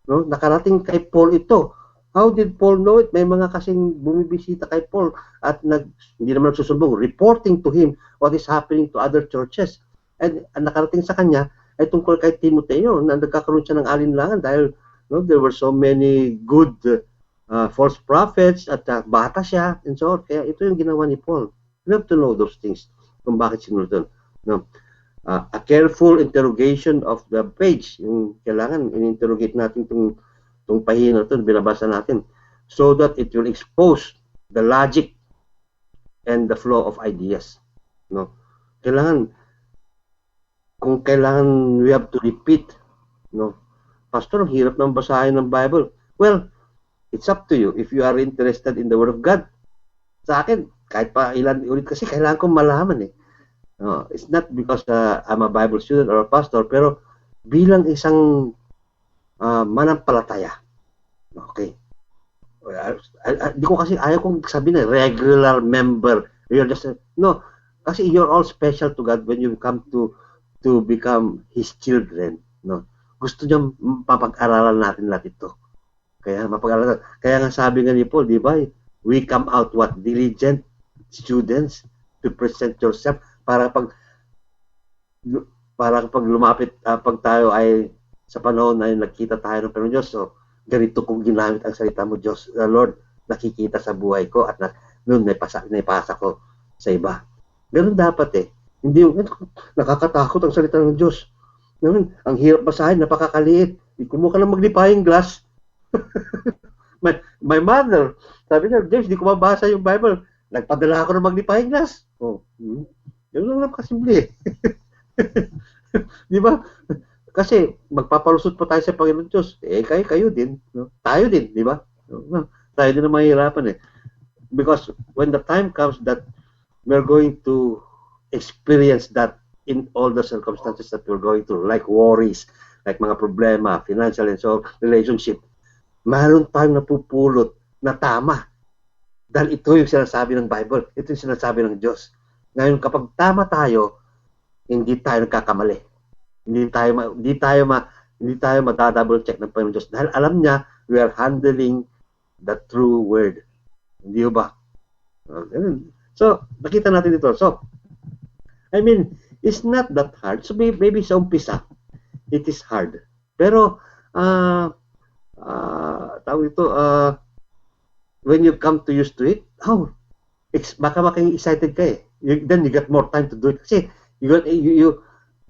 No? Nakarating kay Paul ito. How did Paul know it? May mga kasing bumibisita kay Paul at hindi naman nagsusumbong, reporting to him what is happening to other churches. And nakarating sa kanya ay tungkol kay Timoteo na nagkakaroon siya ng alinlangan dahil there were so many good false prophets at bata siya and so on. Kaya ito yung ginawa ni Paul. You have to know those things kung bakit sinulat doon. No? A careful interrogation of the page. Yung kailangan in-interrogate natin itong pahina ito, binabasa natin so that it will expose the logic and the flow of ideas. No? Kung kailangan we have to repeat, no? Pastor, hirap nang basahin ng Bible. Well, it's up to you if you are interested in the Word of God. Sa akin, kahit pa ilan ulit kasi kailangan kong malaman No, it's not because I'm a Bible student or a pastor, pero bilang isang manampalataya. Okay. Di ko kasi ayaw kong sabihin na regular member. You're just no, kasi you're all special to God when you come to become His children. No, gusto niya mapag-aralan natin lahat ito. Kaya mapag-aralan. Kaya nga sabi nga ni Paul, di ba? We come out diligent students to present yourself para pag lumapit pag tayo ay sa panahon na nagkita tayo ng Panginoon Diyos. So, ganito kong ginamit ang salita mo, Diyos. Lord, nakikita sa buhay ko at noon naipasa ko sa iba. Ganun dapat Hindi yung nakakatakot ang salita ng Diyos. Ang hirap basahin, napakakaliit. Kumuha ka ng magnifying glass. my mother, sabi niya, James, di ko mabasa yung Bible. Nagpadala ako ng magnifying glass. Yun lang kasimple. Di ba? Kasi magpapalusot pa tayo sa Panginoon Diyos. Kayo din. No? Tayo din, di ba? Tayo din na mahirapan Because when the time comes that we're going to experience that in all the circumstances that we're going through, like worries, like mga problema, financial and so relationship, mayroon tayong napupulot na tama. Dahil ito yung sinasabi ng Bible, ito yung sinasabi ng Diyos. Ngayon, kapag tama tayo, hindi tayo nagkakamali. Hindi tayo madadouble check ng Panginoon Diyos. Dahil alam niya, we are handling the true word. Hindi ba? So, nakita natin ito. So, I mean, it's not that hard. So, maybe sa umpisa, it is hard. Pero, tawag ito, when you come to used to it, baka maging excited ka eh. Then you get more time to do it. Kasi,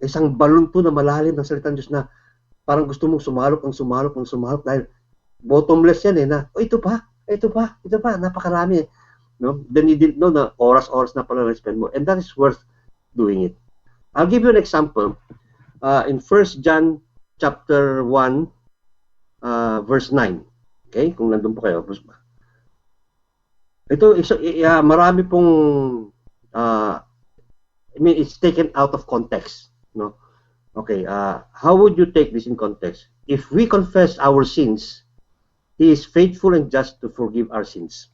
isang balon to na malalim ng salita ng Diyos na parang gusto mong sumalok dahil bottomless yan eh na, ito pa, napakarami eh. No? Then you didn't know na oras-oras na pala na-spend mo. And that is worth doing it. I'll give you an example. In 1 John chapter 1, verse 9. Okay? Kung nandun po kayo. Ito, marami pong, I mean, it's taken out of context. No? Okay, how would you take this in context? If we confess our sins, He is faithful and just to forgive our sins.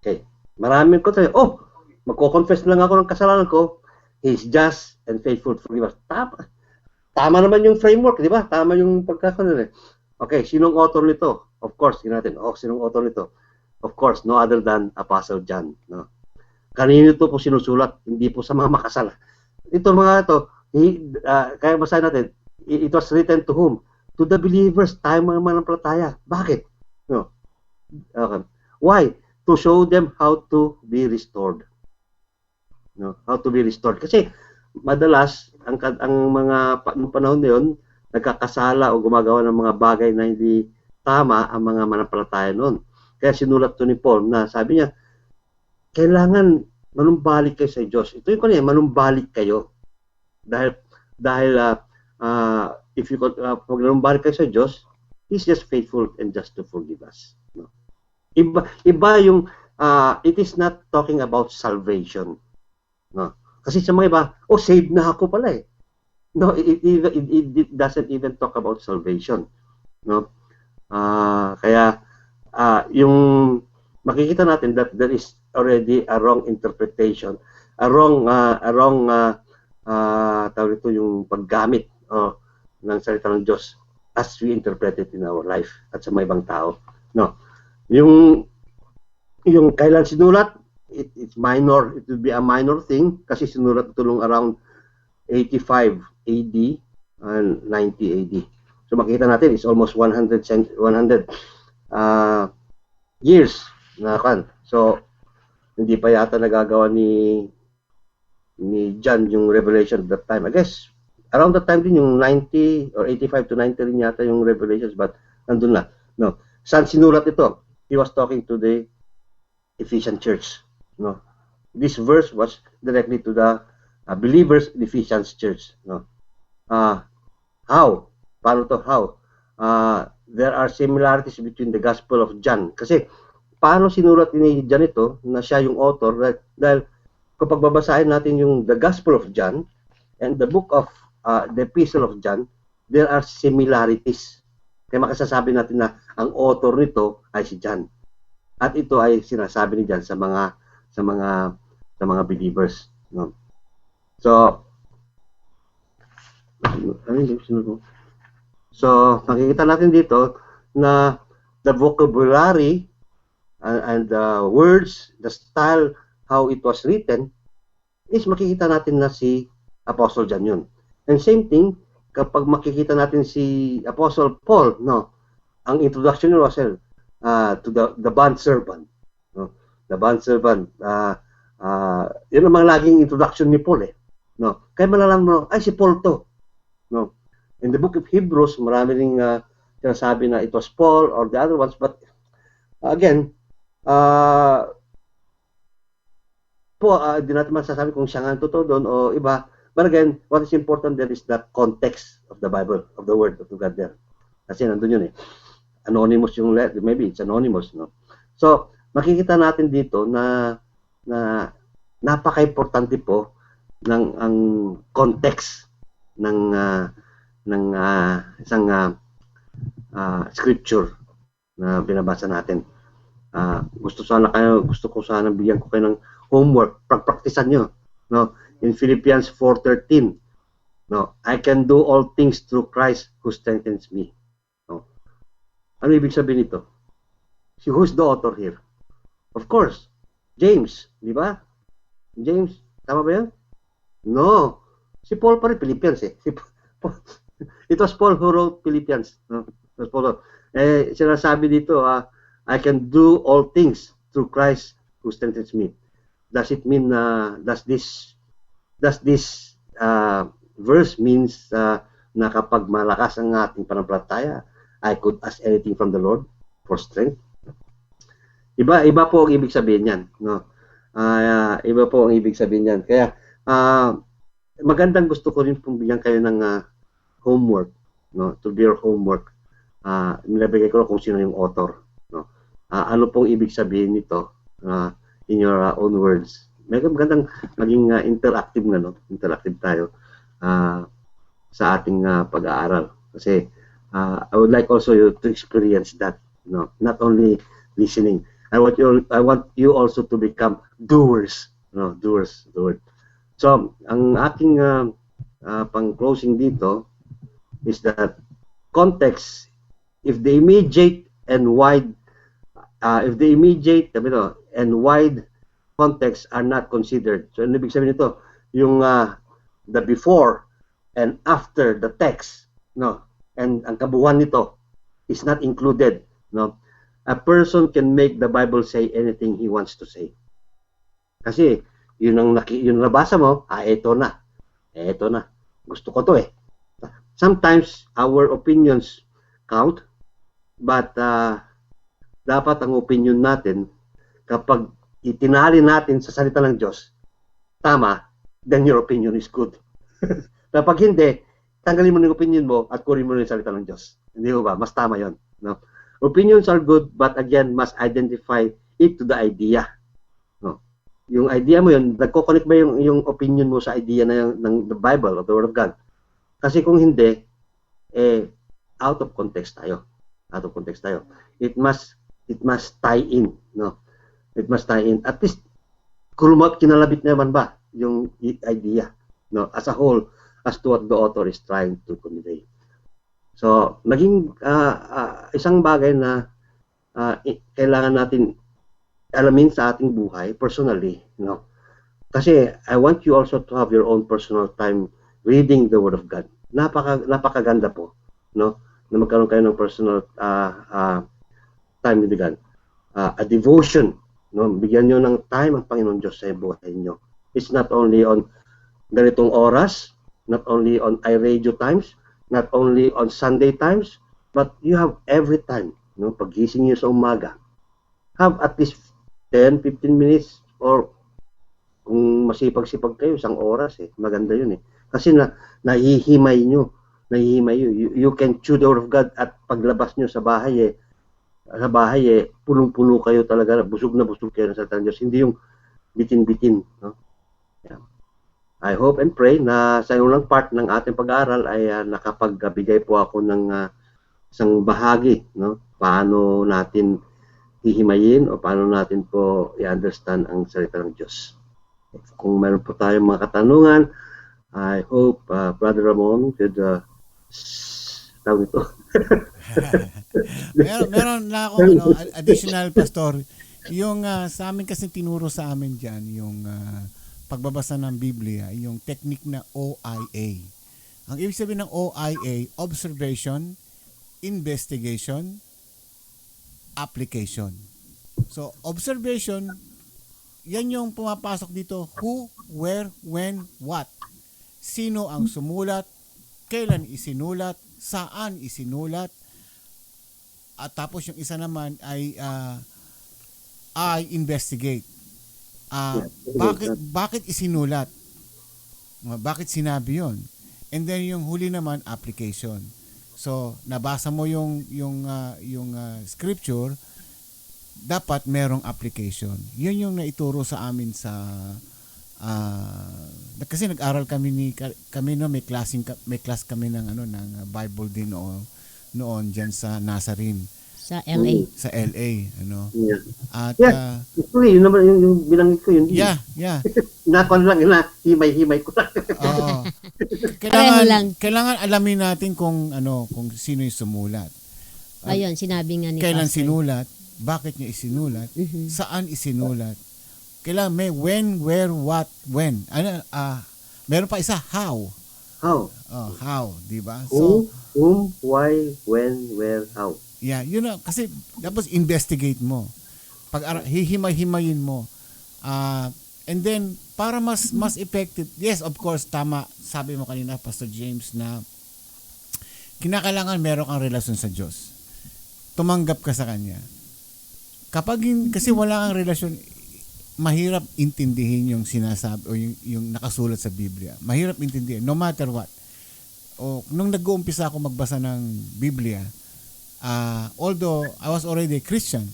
Okay, maraming ko tayo, magko-confess lang ako ng kasalanan ko, He is just and faithful to forgive us. Tama naman yung framework, di ba? Tama yung pagkakaroon. Okay, sinong author nito? Of course, natin. Sinong author nito? Of course, no other than Apostle John. No? Kanino ito po sinusulat? Hindi po sa mga makasala. Ito mga ito, kaya basahin natin, it was written to whom? To the believers, tayo mga manampalataya. Bakit? No. Okay. Why? To show them how to be restored. No, how to be restored. Kasi madalas ang mga panahon na yun, nagkakasala o gumagawa ng mga bagay na hindi tama ang mga manampalataya noon. Kaya sinulat to ni Paul na sabi niya, kailangan manumbalik kayo sa Diyos. Ito yung kanina, manumbalik kayo. Dahil if you pag nanumbalik kayo sa Diyos, He's just faithful and just to forgive us. No? Iba yung, it is not talking about salvation. No? Kasi sa mga iba, saved na ako pala eh. No, it doesn't even talk about salvation. No? Kaya, yung makikita natin that there is already a wrong interpretation, a wrong tawag ito yung paggamit ng salita ng Diyos as we interpret it in our life at sa mga ibang tao. No. Yung kailan sinulat, it's minor, it will be a minor thing kasi sinulat ito nung around 85 AD and 90 AD. So makita natin it's almost 100 years na kan. So hindi pa yata nagagawa ni John yung revelation at that time. I guess around that time din yung 90 or 85 to 90 rin yata yung revelations, but nandun na. No. Saan sinulat ito? He was talking to the Ephesian church. No. This verse was directly to the believers in Ephesians church. No. How? Paano to? How? There are similarities between the Gospel of John. Kasi paano sinulat ni John ito na siya yung author? Dahil kapag babasahin natin yung the Gospel of John and the book of the Epistle of John, there are similarities. Kaya makasasabi natin na ang author nito ay si John. At ito ay sinasabi ni John sa mga believers. No? So, makikita natin dito na the vocabulary and the words, the style, how it was written, is makikita natin na si Apostle John yun. And same thing, kapag makikita natin si Apostle Paul, no, ang introduction niya was to the bondservant. No? The bondservant, yun ang mga laging introduction ni Paul eh. No? Kaya malalaman mo, ay si Paul to. No? In the book of Hebrews, marami ring sinasabi na it was Paul or the other ones, but again, di natin masasabi kung siya nga totoo doon o iba. But again, what is important there is that context of the Bible, of the Word of God there. Kasi nandun yun eh. Anonymous yung letter, maybe it's anonymous, no? So, makikita natin dito na napaka-importante po ng ang context ng ng isang scripture na binabasa natin. Gusto ko sana bigyan ko kayo ng homework, praktisan nyo, no? In Philippians 4:13, no, I can do all things through Christ who strengthens me. No? Ano ibig sabihin nito? Who's the author here? Of course, James, di ba? James, tama ba yan? No. Si Paul pa rin, Philippians eh. It was Paul who wrote Philippians. No? It was Paul. Sinasabi dito, I can do all things through Christ who strengthens me. Does it mean, does this verse means na kapag malakas ang ating pananampalataya, I could ask anything from the Lord for strength? Iba po ang ibig sabihin niyan, no? Iba po ang ibig sabihin niyan. Kaya magandang gusto ko rin pong bigyan kayo ng homework, no? To be your homework. Nilabigay ko kung sino yung author, no? Ano pong ibig sabihin nito in your own words. Magandang maging interactive na, no? Interactive tayo sa ating pag-aaral. Kasi I would like also you to experience that, no? Not only listening. I want you also to become doers, no? Doers, the word. So, ang aking pang-closing dito is that context, if the immediate and wide context are not considered. So, ano ibig sabihin nito? Yung the before and after the text, no? And ang kabuuan nito is not included, no? A person can make the Bible say anything he wants to say. Kasi yun nabasa mo, eto na. Gusto ko to eh. Sometimes our opinions count, but dapat ang opinion natin, kapag itinali natin sa salita ng Diyos, tama, then your opinion is good. Kapag hindi, tanggalin mo yung opinion mo at kunin mo yung salita ng Diyos. Hindi ba? Mas tama yon, no? Opinions are good, but again, must identify it to the idea. No? Yung idea mo yun, nagko-connect ba yung opinion mo sa idea na ng the Bible or the Word of God? Kasi kung hindi, out of context tayo. Out of context tayo. It must tie in, no? It must tie in. At least, kinalabit naman ba yung idea, no? As a whole, as to what the author is trying to convey. So, naging isang bagay na kailangan natin alamin sa ating buhay personally, no? Kasi I want you also to have your own personal time reading the Word of God. Napakaganda po, no? Na magkaroon kayo ng personal time with God. A devotion, no? Bigyan niyo ng time ang Panginoon Diyos sa buhay niyo. It's not only on ganitong oras, not only on iRadio times, not only on Sunday times, but you have every time, no? Paggising niyo sa umaga, have at least 10-15 minutes, or kung masipag-sipag kayo, isang oras eh. Maganda yun eh. Kasi nahihimay nyo. You can chew the Word of God, at paglabas nyo sa bahay punong-puno kayo talaga, busog na busog kayo ng salita ng Diyos. Hindi yung bitin-bitin, no? Yeah. I hope and pray na sa unang part ng ating pag-aaral ay nakapagbigay po ako ng isang bahagi, no? Paano natin hihimayin o paano natin po i-understand ang salita ng Diyos. Kung meron po tayong mga katanungan, I hope Brother Ramon could tawag ito. meron na ako additional, Pastor. Yung sa amin kasi tinuro sa amin dyan, yung pagbabasa ng Biblia, yung technique na OIA. Ang ibig sabihin ng OIA, observation, investigation, application. So, observation, yan yung pumapasok dito, who, where, when, what. Sino ang sumulat, kailan isinulat, saan isinulat, at tapos yung isa naman ay I investigate. Bakit isinulat? Bakit sinabi yon? And then yung huli naman, application. So, nabasa mo yung scripture, dapat merong application. Yun yung naituro sa amin sa kasi nag-aral kami kami no, may class kami ng Bible din noon diyan sa Nazarene Sa LA. sa LA Yeah. at Yeah. Actually, yun naman yung binanggit ko yun. yeah Nakon lang, himay-himay ko lang. oo Pareho lang. kailangan alamin natin kung sino yung sumulat, Ayun, sinabi nga ni kailan Pastor. sinulat, bakit niya isinulat, Mhm. saan isinulat, kailangan may when, where, what, when, meron pa isa how. How? How, di ba? So, Whom, why, when, where, how. yeah, yun na, kasi dapat investigate mo. Hihimay-himayin mo. And then, para mas effective, yes, of course, tama, sabi mo kanina, Pastor James, na kinakailangan meron kang relasyon sa Diyos. Tumanggap ka sa Kanya. Kasi wala kang relasyon, mahirap intindihin yung sinasabi o yung nakasulat sa Biblia. Mahirap intindihin, no matter what. Nung nag-uumpisa ako magbasa ng Biblia, although I was already a Christian,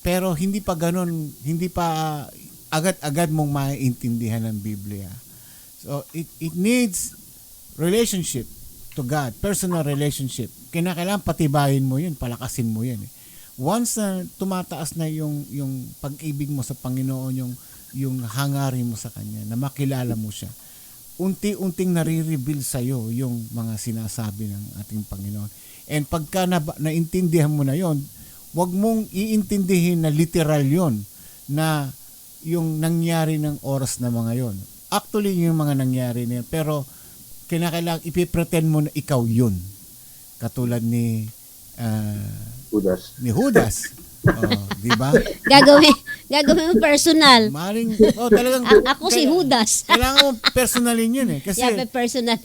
pero hindi pa agad-agad mong maiintindihan ng Biblia. So it needs relationship to God, personal relationship. Kinakailangan patibayin mo 'yun, palakasin mo 'yan. Once na tumataas na yung pag-ibig mo sa Panginoon, yung hangarin mo sa Kanya, na makilala mo siya, unti-unting nare-reveal sa iyo yung mga sinasabi ng ating Panginoon. And pagka naintindihan mo na 'yon, wag mong iintindihin na literal 'yon, na yung nangyari ng oras na mga 'yon. Actually, yung mga nangyari na yun, pero kinakailangan ipipretend mo na ikaw 'yun. Katulad ni Judas. Di ba? Gagawin mo personal. Talagang Ako si Judas. kailangan mo personalin 'yun kasi Yeah, personal.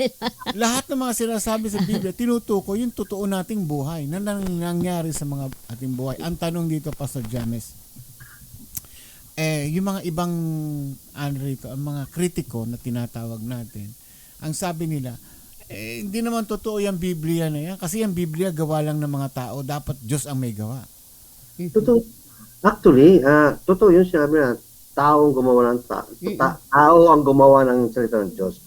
lahat ng mga sinasabi sa Biblia tinutukoy yung totoo nating buhay na nangyari sa mga ating buhay. Ang tanong dito, Pastor James, yung mga ibang ang mga kritiko na tinatawag natin, ang sabi nila, hindi naman totoo yung Biblia na yan kasi yung Biblia gawa lang ng mga tao, dapat Diyos ang may gawa. Totoo. Actually, totoo yun sinabi na tao ang gumawa ng tao ang gumawa ng salita ng Diyos.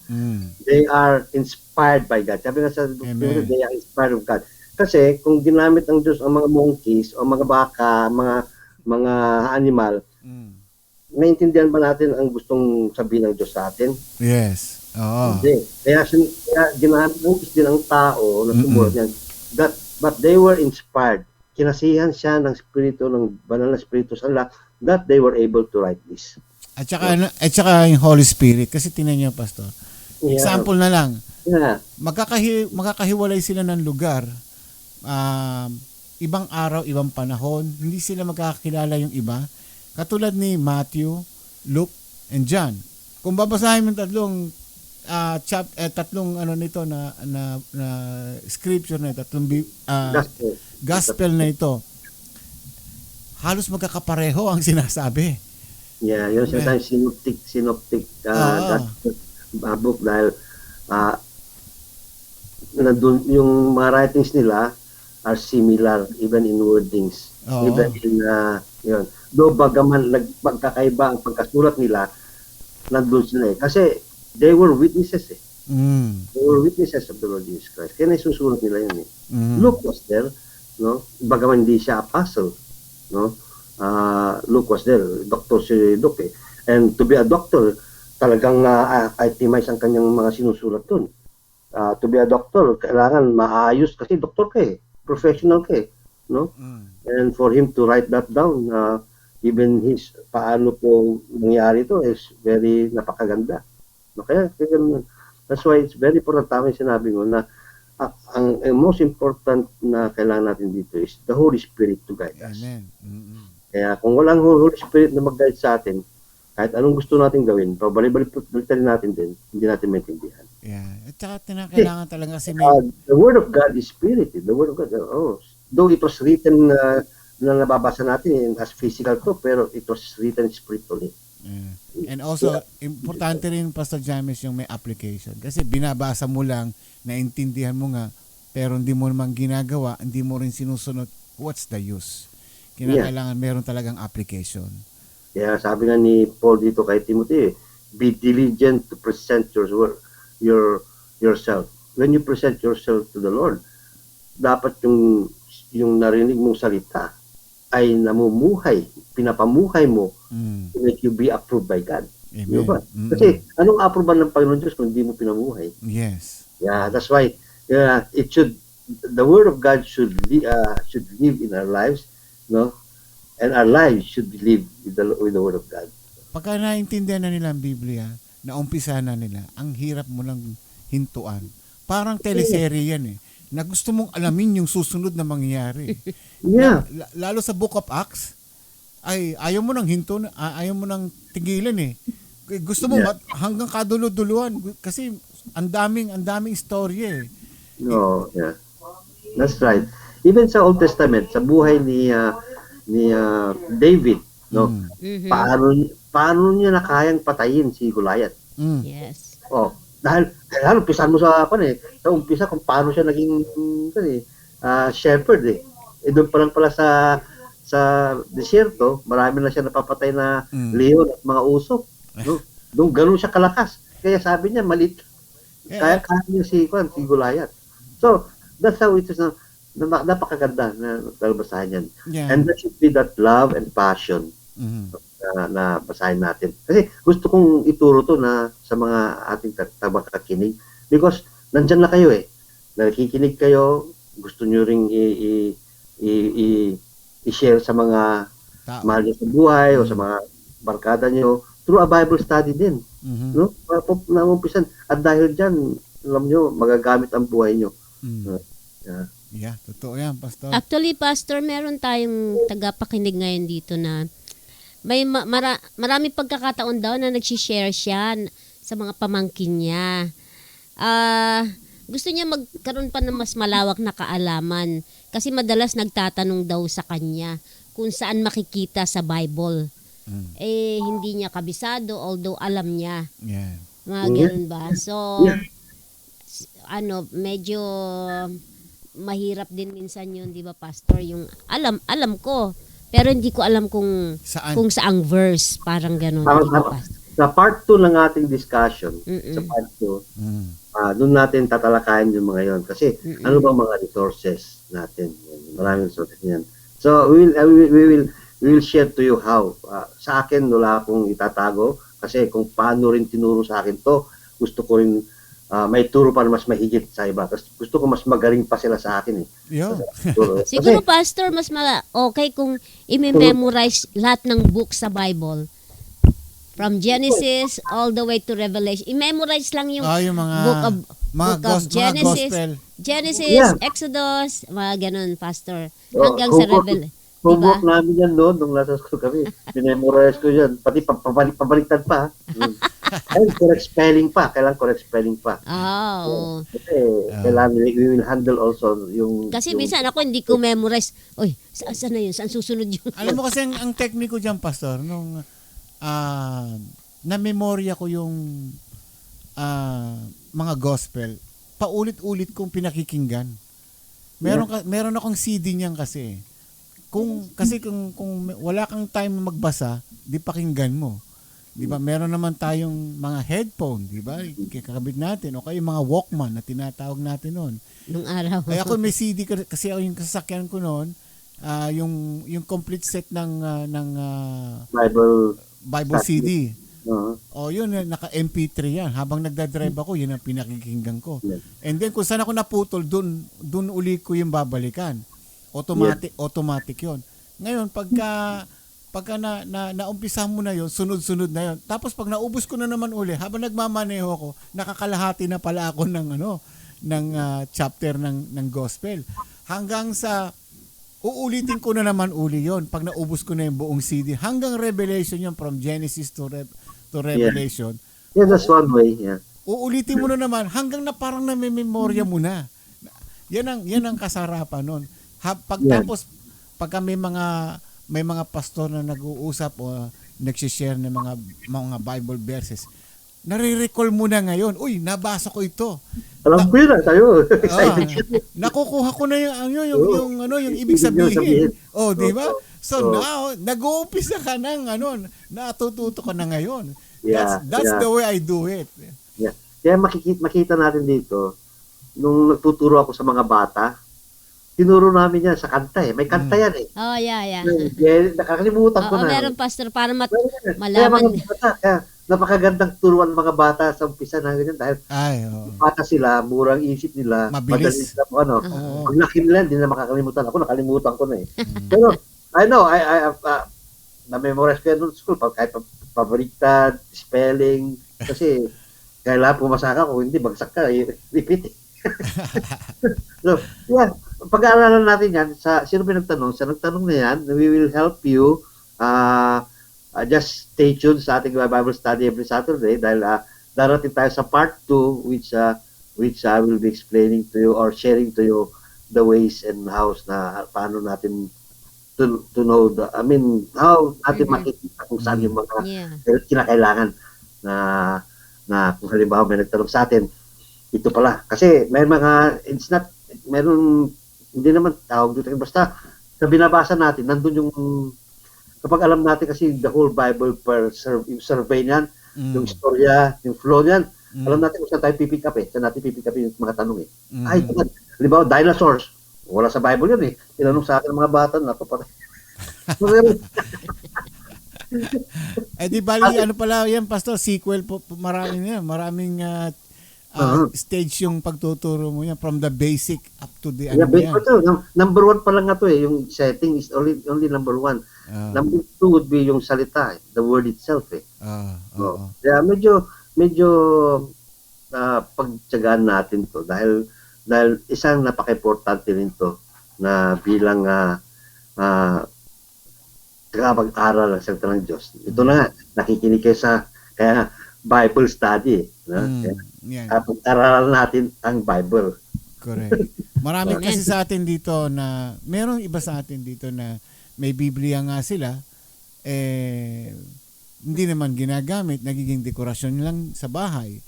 They are inspired by God. Sabi nga sa Bible, they are inspired of God. Kasi kung ginamit ng Diyos ang mga monkeys o mga baka, mga animal, naiintindihan ba natin ang gustong sabihin ng Diyos sa atin? Yes. Oo. Hindi. Kaya ginamit ng Diyos din ang tao na sumulat niyan. But they were inspired. Kinasihan siya ng Espiritu, ng banal na Espiritu sa Allah, that they were able to write this. At saka yung Holy Spirit, kasi tingnan niyo, Pastor. Yeah. Example na lang. Yeah. Magkakahiwalay sila ng lugar. Ibang araw, ibang panahon, hindi sila magkakakilala yung iba. Katulad ni Matthew, Luke, and John. Kung babasahin mo tatlong nito na scripture na ito, gospel na ito, halos magkakapareho ang sinasabi. Yeah, yun siya synoptic gospel book dahil nandun, yung mga writings nila are similar even in wordings. Even in yun. Though bagaman nagpagkakaiba ang pagkasulat nila, nandun sila eh. Kasi they were witnesses eh. They were witnesses of the Lord Jesus Christ. Kaya nasusulat nila yun eh. Luke was there, no? Bagaman hindi siya apostle, no? Luke was there, doctor si Luke eh. And to be a doctor, talagang itemize ang kanyang mga sinusulat dun. To be a doctor, kailangan maayos kasi doktor ka eh. Professional ka eh, no? And for him to write that down, even his paano po nangyari to is very napakaganda. No, kaya that's why it's very important, tama yung sinabi mo na ang most important na kailangan natin dito is the Holy Spirit to guide us. Amen. Kaya kung walang Holy Spirit na mag-guide sa atin, kahit anong gusto natin gawin, pabalik-baliktad natin din, hindi natin maintindihan. Yeah. At saka kailangan talaga kasi the Word of God is Spirit. The Word of God, though it was written na nababasa natin as physical to, pero it was written spiritually. And also, importante rin, Pastor James, yung may application. Kasi binabasa mo lang, naintindihan mo nga, pero hindi mo naman ginagawa, hindi mo rin sinusunod, what's the use? Kinakailangan meron talagang application. Kaya sabi nga ni Paul dito kay Timothy, be diligent to present yourself. When you present yourself to the Lord, dapat yung narinig mong salita ay namumuhay, pinapamuhay mo to make you be approved by God. Amen. Di ba? Kasi anong approval ng Panginoon Diyos kung hindi mo pinamuhay? Yes. Yeah, that's why the word of God should live in our lives, no? And our lives should be lived with the word of God. Pagka naintindihan na nila ang Biblia, naumpisa na nila, ang hirap mo lang hintuan. Parang teleserye yan eh. Na gusto mong alamin yung susunod na mangyayari. Yeah. Lalo sa Book of Acts, ay ayaw mo nang hinto, ayaw mo nang tigilan eh. Gusto mo hanggang kadulo-duluan kasi ang daming istorya eh. No, yeah. That's right. Even sa Old Testament, sa buhay ni David, no? Paano niya na kayang patayin si Goliath? Yes. Oh, dahil umpisan mo sa sa umpisa kung paano siya naging shepherd eh. Doon pa lang pala sa desierto, marami na siya napapatay na leon at mga usok. No? Doon ganun siya kalakas. Kaya sabi niya malit. Kaya niya si Goliath. So, that's how it is napakaganda na basahin yan. Yeah. And that should be that love and passion na basahin natin. Kasi gusto kong ituro to na sa mga ating tagapakinig because nandyan na kayo eh. Nakikinig kayo, gusto nyo ring i-share sa mga mahal nyo sa buhay o sa mga barkada nyo through a Bible study din. No? Naumpisan. At dahil dyan, alam nyo, magagamit ang buhay nyo. Yeah, totoo yan, Pastor. Actually, Pastor, meron tayong tagapakinig ngayon dito na may marami pagkakataon daw na nagsishare siya sa mga pamangkin niya. Gusto niya magkaroon pa ng mas malawak na kaalaman kasi madalas nagtatanong daw sa kanya kung saan makikita sa Bible. Hindi niya kabisado although alam niya. Yeah. Mga ganun ba? So, medyo mahirap din minsan yun, di ba, Pastor? Yung alam ko, pero hindi ko alam kung saang verse, parang ganun. Di ba, Pastor? Sa part 2 ng ating discussion, sa part 2, doon natin tatalakayin yung mga yon. Kasi ano bang mga resources natin? Maraming resources yan. So, we will share to you how. Sa akin, wala akong itatago kasi kung paano rin tinuro sa akin to, gusto ko rin may turo pa na mas mahigit sa iba. Kasi gusto ko mas magaling pa sila sa akin eh. Yeah. Siguro, Pastor, mas okay kung i-memorize lahat ng book sa Bible. From Genesis all the way to Revelation. I-memorize lang yung mga book of Genesis, gospel. Genesis, Exodus, mga ganun, Pastor. Hanggang sa Revelation. Homework namin yan noon, nung nasa school kami. Memorize ko yan. Pati pabaliktad pa. And correct spelling pa. Kailangan correct spelling pa. Oh. Kasi kailangan we will handle also yung... Kasi minsan ako hindi ko memorize. Oy, saan na yun? Saan susunod yun? Alam mo kasi ang tekniko dyan, Pastor, nung na-memorya ko yung mga gospel, paulit-ulit kong pinakikinggan. Meron akong CD niyan kasi. Kung wala kang time magbasa, di pakinggan mo. 'Di ba? Meron naman tayong mga headphone, 'di ba? Kakabit natin o kaya mga Walkman na tinatawag natin noon. Nung araw. Kaya ako may CD kasi yung sasakyan ko noon, yung complete set ng Bible CD. O yun, naka MP3 yan. Habang nagdadrive ako, yun ang pinakikinggan ko. And then kung saan ako naputol, dun uli ko yung babalikan. Automatic yun. Ngayon, pagka naumpisa mo na yun, sunod-sunod na yun. Tapos pag naubos ko na naman uli, habang nagmamaneho ako, nakakalahati na pala ako ng chapter ng gospel. Hanggang sa uulitin ko na naman uli yon pag naubos ko na yung buong CD. Hanggang Revelation yun, from Genesis to Revelation. Yeah, that's one way. Yeah. Uulitin mo na naman hanggang na parang namememorya mo na. Yan ang kasarapan nun. Tapos pagka may mga pastor na nag-uusap o nag-share ng mga Bible verses, nare-recall mo na ngayon. Uy, nabasa ko ito. Alam ko yun tayo. Nakukuha ko na yung ibig sabihin. Oh, di ba? So now, nag-uumpisa ka ng natututo ka na ngayon. Yeah, That's yeah. the way I do it. Yeah. Kaya makita natin dito, nung nagtuturo ako sa mga bata, tinuro namin yan sa kanta eh. May kanta yan eh. Oh, yeah. Nakakalimutan ko Oo, na. meron, Pastor, para Kaya malaman. mga bata, kaya napakagandang turuan ng mga bata sa umpisa na ganyan dahil Ay, oo. bata sila, murang isip nila, Mabilis. madali sila Oo. Pag laki nila, hindi na makakalimutan. Ako, nakalimutan ko na eh. Pero, I know, na-memorize ko yan noong school, kahit pabaliktad, spelling, kasi kailangan pumasa ka, kung hindi, bagsak ka, repeat eh. So, yeah, pag-aaralan natin yan, sino pinagtanong? Sa nagtanong na yan, we will help you, just stay tuned sa ating Bible study every Saturday dahil darating tayo sa part 2 which I will be explaining to you or sharing to you the ways and hows na paano natin to know how natin makikita kung saan yung mga kinakailangan na kung halimbawa may nagtanong sa atin, ito pala. Kasi may mga, hindi naman tawag dito, basta sa binabasa natin, nandun yung, kapag alam natin kasi the whole Bible yung survey niyan, yung istorya, yung flow niyan, alam natin kung saan tayo pipick up eh. Saan natin pipick up yung mga tanong eh. Ay, halimbawa, dinosaurs. Wala sa Bible yun eh. Tinanong sa akin ng mga bata, napapatay. Di bali, pala yan, Pastor, sequel po, maraming stage yung pagtuturo mo yan, from the basic up to the Number 1 pa lang nga to eh, yung setting is only number 1. Number 2 would be yung salita, the word itself eh. Kaya medyo pagtyagaan natin to dahil isang napaka-importante rin to na bilang kapag-aral ng salita ng Diyos. Ito na nga, nakikinig kayo sa kaya Bible study. Kapag-aralan natin ang Bible. Correct. Marami kasi sa atin dito na, merong iba sa atin dito na may Biblia nga sila, hindi naman ginagamit, nagiging dekorasyon lang sa bahay.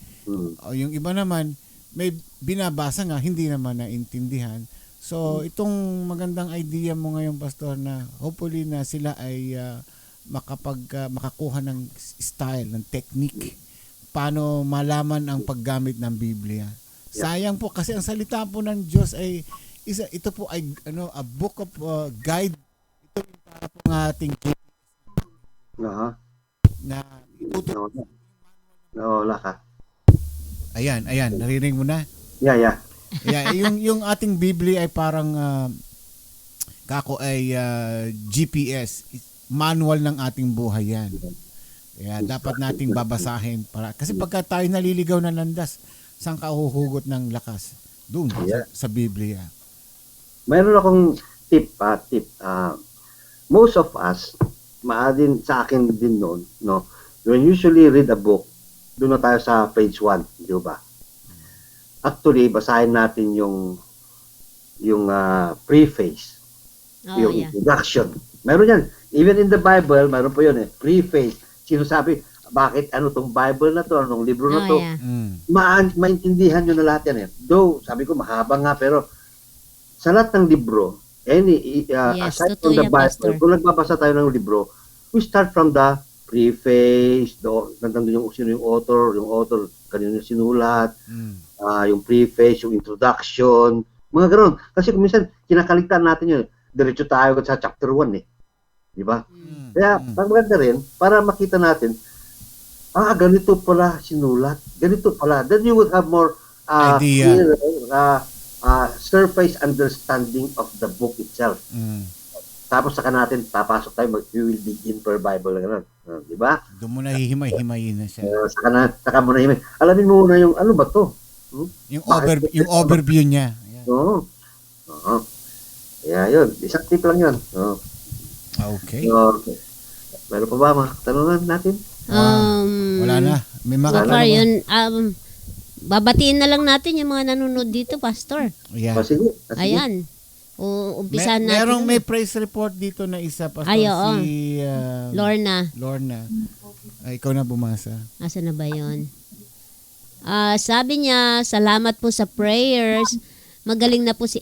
O yung iba naman, may binabasa nga, hindi naman naintindihan. So, itong magandang idea mo ngayon, Pastor, na hopefully na sila ay makakuha ng style, ng technique, paano malaman ang paggamit ng Biblia. Sayang po, kasi ang salita po ng Diyos ay, ito po ay a book of guide. Ito yung para po ng ating na itutuloy. Wala ka. Ayan, naririnig mo na? Yeah. yung ating Biblia ay parang kako ay GPS, manual ng ating buhay yan. Kaya dapat nating babasahin kasi pagka tayo naliligaw na landas, saan ka huhugot ng lakas? Doon sa Biblia. Mayroon akong tip. Most of us, maadin sa akin din noon, no? When usually read a book, doon na tayo sa page 1, di ba? Actually, basahin natin yung preface, yung introduction. Meron yan. Even in the Bible, meron po yun eh. Preface. Sinasabi, bakit tong Bible na to, anong libro na to. Maintindihan nyo na lahat yan eh. Though, sabi ko, mahaba nga, pero sa lahat ng libro, aside from the Bible, Pastor, kung nagbabasa tayo ng libro, we start from the preface, nandun yung sino yung author, kanino yung sinulat, yung preface, yung introduction, mga ganoon. Kasi kung minsan, kinakaligtaan natin yun. Diretso tayo sa chapter 1 eh. Di ba? Kaya, maganda rin, para makita natin, ganito pala sinulat, ganito pala. Then you would have more idea. Surface understanding of the book itself. Tapos saka natin papasok tayo, we will begin per Bible gano'n. Di ba? Doon mo na hihimay-himayin na siya. Saka mo na hihimay. Alamin mo muna yung ano ba to? Yung overview niya. Oo. Kaya yun, isang tip lang yun. Okay. Meron pa ba mga tanungan natin? Wala na. May mga yun, babatiin na lang natin yung mga nanonood dito, Pastor. Yeah. Sige. Ayan. Umpisahan natin. May praise report dito na isa, Pastor. Si Lorna. Ikaw na bumasa. Asa na ba yun? Sabi niya, salamat po sa prayers. Magaling na po si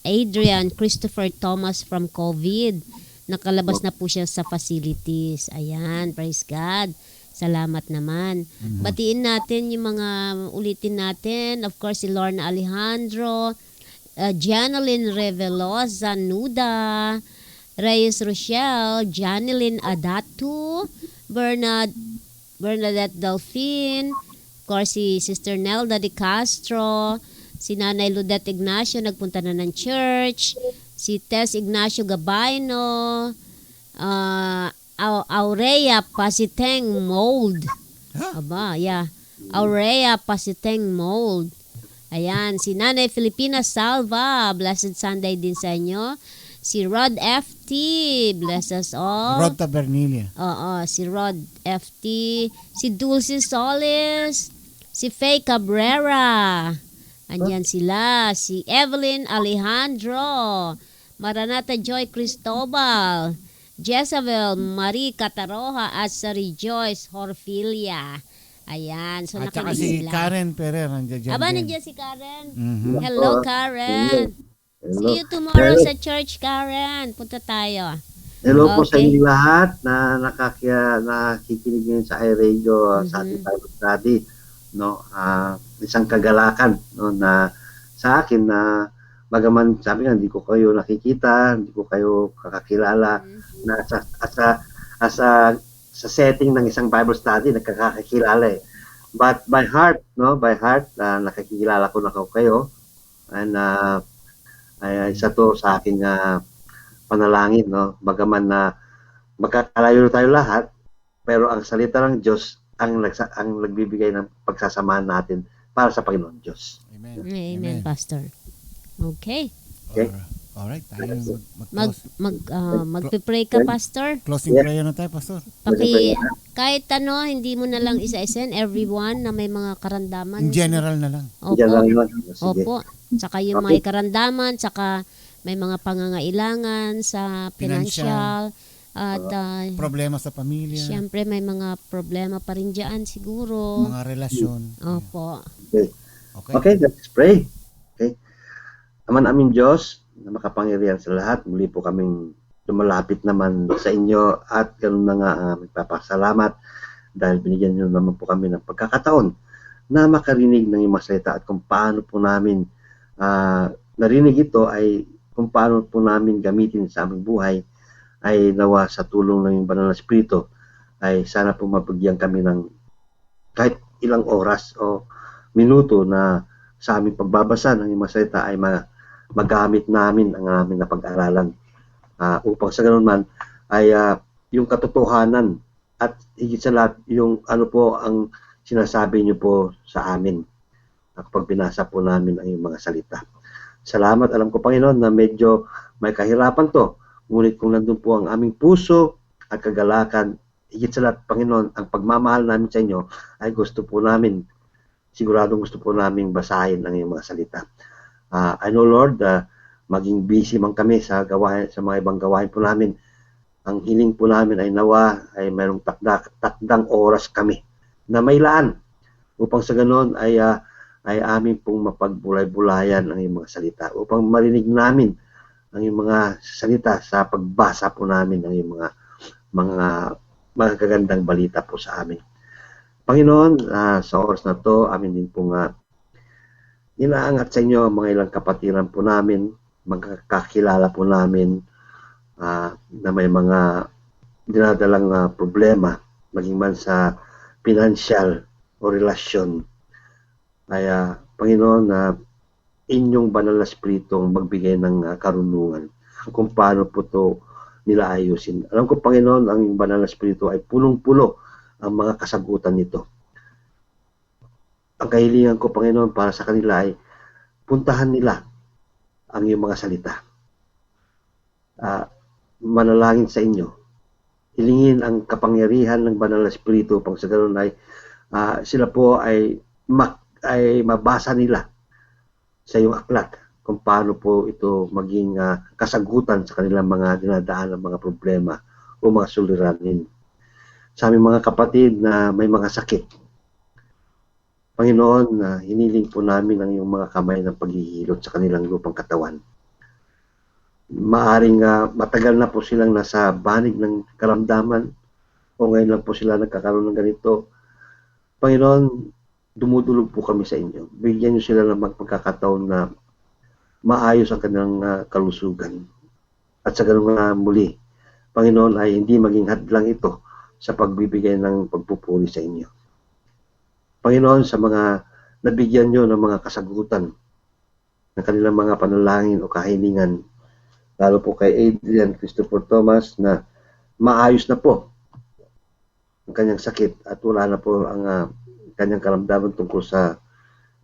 Adrian Christopher Thomas from COVID. nakalabas na po siya sa facilities. Ayan, praise God. Salamat naman. Batiin natin yung mga ulitin natin. Of course, si Lorna Alejandro, Janeline Revelosa Nuda, Reyes Rochelle, Janeline Adatu, Bernadette Delphine, of course si Sister Nelda De Castro, si Nanay Ludette Ignacio nagpunta na ng church, si Tess Ignacio Gabayno, Aurea Pasiteng Mold. Aba, yeah. Aurea Pasiteng Mold. Ayan, si Nanay Filipina Salva, blessed Sunday din sa inyo. Si Rod FT, bless us all. Rod Tabernilia. Oo, si Rod FT, si Dulce Solis, si Faye Cabrera. Andyan sila, si Evelyn Alejandro, Maranata Joy Cristobal, Jezabel Marie Cataroha at sa Rejoice Horfilia. Ayan, so At saka nakinig si sila. Karen Perer, nandiyan dyan. Aba, din. nandiyan si Karen. Mhm. Hello, Karen. Hello. See you tomorrow sa church, Karen. Punta tayo. Hello po sa Okay. inyong lahat na nakikinig ngayon sa iRadio sa ating Bible study. No, isang kagalakan no, na sa akin na bagaman sabi nga hindi ko kayo nakikita, hindi ko kayo kakakilala na sa setting ng isang Bible study nagkakakilala eh. But by heart, nakikilala ko na kayo and ay isa to sa aking panalangin, no? Bagaman na magkakalayo tayo lahat, pero ang salita ng Diyos ang nagbibigay ng pagsasamahan natin para sa Panginoon Diyos. Amen. Amen, Pastor. Okay. Okay. Alright, tayo mag-close. Magpe-pray ka, Pastor. Closing prayer na tayo, Pastor. Kahit hindi mo na lang isa-isen everyone na may mga karandaman. In general na lang. Opo. Diyan lang yun. Sige. Opo. Saka yung Okay. mga karandaman, saka may mga pangangailangan sa financial at Problema sa pamilya, siyempre may mga problema pa rin dyan siguro. mga relasyon. Opo. Okay. Okay? Okay, let's pray. Okay. Aman aming Diyos, na makapangyarihan sa lahat, muli po kaming lumalapit naman sa inyo at ganoon na nga magpapasalamat dahil binigyan niyo naman po kami ng pagkakataon na makarinig ng iyong mga salita at kung paano po namin narinig ito ay kung paano po namin gamitin sa aming buhay ay nawa sa tulong ng iyong banal na Espiritu ay sana po mabigyan kami ng kahit ilang oras o minuto na sa aming pagbabasa ng iyong mga salita ay magamit namin ang aming napag-aralan upang sa ganun man ay yung katotohanan at higit sa lahat yung ano po ang sinasabi niyo po sa amin kapag binasa po namin ang iyong mga salita. Salamat, alam ko Panginoon na medyo may kahirapan to, ngunit kung nandun po ang aming puso at kagalakan, higit sa lahat Panginoon, ang pagmamahal namin sa inyo ay siguradong gusto po namin basahin ang iyong mga salita. I know Lord, maging busy man kami sa mga ibang gawain po namin, ang hiling po namin ay nawa ay mayroong takdang oras kami na may laan upang sa ganon ay amin pong mapagbulay-bulayan ang iyong mga salita upang marinig namin ang iyong mga salita sa pagbasa po namin ng iyong mga kagandang balita po sa amin. Panginoon, sa oras na to, amin din pong inaangat sa inyo ang mga ilang kapatiran po namin, magkakilala po namin na may mga dinadalang problema, maging man sa financial o relasyon. Kaya, Panginoon, inyong banal na Espiritu ang magbigay ng karunungan kung paano po ito nila ayusin. Alam ko, Panginoon, ang banal na Espiritu ay punong-puno ang mga kasagutan nito. Ang kahilingan ko, Panginoon, para sa kanila ay puntahan nila ang iyong mga salita. Manalangin sa inyo. Hilingin ang kapangyarihan ng banal na Espiritu upang sa ganoon ay sila po ay mabasa nila sa iyong aklat kung paano po ito maging kasagutan sa kanilang mga dinadaan ng mga problema o mga suliranin. Sa aming mga kapatid na may mga sakit, Panginoon, hiniling po namin ang iyong mga kamay ng paghihilot sa kanilang lupang katawan. maaring matagal na po silang nasa banig ng karamdaman o ngayon lang po sila nagkakaroon ng ganito. Panginoon, dumudulog po kami sa inyo. Bigyan niyo sila ng magpagkakataon na maayos ang kanilang kalusugan. At sa ganun muli, Panginoon, ay hindi maging hadlang ito sa pagbibigay ng pagpupuri sa inyo. Panginoon, sa mga nabigyan nyo ng mga kasagutan ng kanilang mga panalangin o kahilingan, lalo po kay Adrian Christopher Thomas na maayos na po ang kanyang sakit at wala na po ang kanyang karamdaman tungkol sa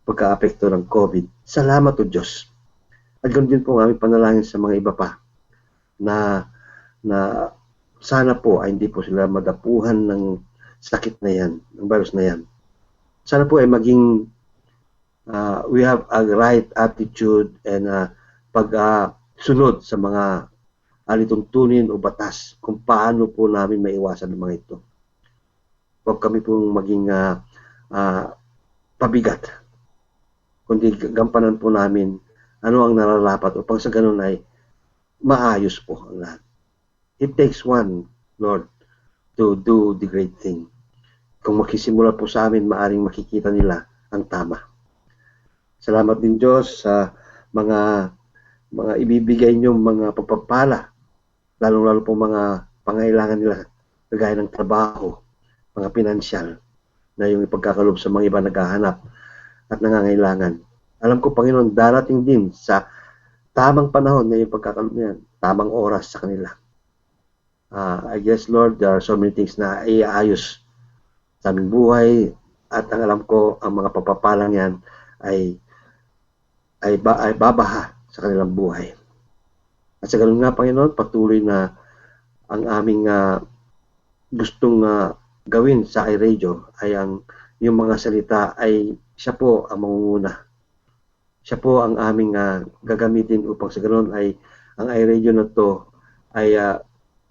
pagka-apekto ng COVID. Salamat o Diyos. At ganoon din po ang aming panalangin sa mga iba pa na sana po ay hindi po sila madapuhan ng sakit na yan, ng virus na yan. Sana po ay maging we have a right attitude and pagsunod sa mga alituntunin o batas kung paano po namin maiwasan ang mga ito. Huwag kami pong maging pabigat, kundi gampanan po namin ano ang nararapat upang sa ganun ay maayos po ang lahat. It takes one, Lord, to do the great thing. Kung makisimula po sa amin, maaring makikita nila ang tama. Salamat din Diyos sa mga ibibigay niyong mga pagpapala, lalong-lalo po mga pangailangan nila, kagaya ng trabaho, mga pinansyal, na yung ipagkakalob sa mga iba naghahanap at nangangailangan. Alam ko, Panginoon, darating din sa tamang panahon na yung pagkakalob niyan, tamang oras sa kanila. I guess, Lord, there are so many things na iayos sa aming buhay at ang alam ko, ang mga pagpapalang yan ay babaha sa kanilang buhay. At sa ganun nga, Panginoon, patuloy na ang aming gustong gawin sa iRadio ay yung mga salita ay siya po ang mangunguna. Siya po ang aming gagamitin upang sa ganun ay ang iRadio na to ay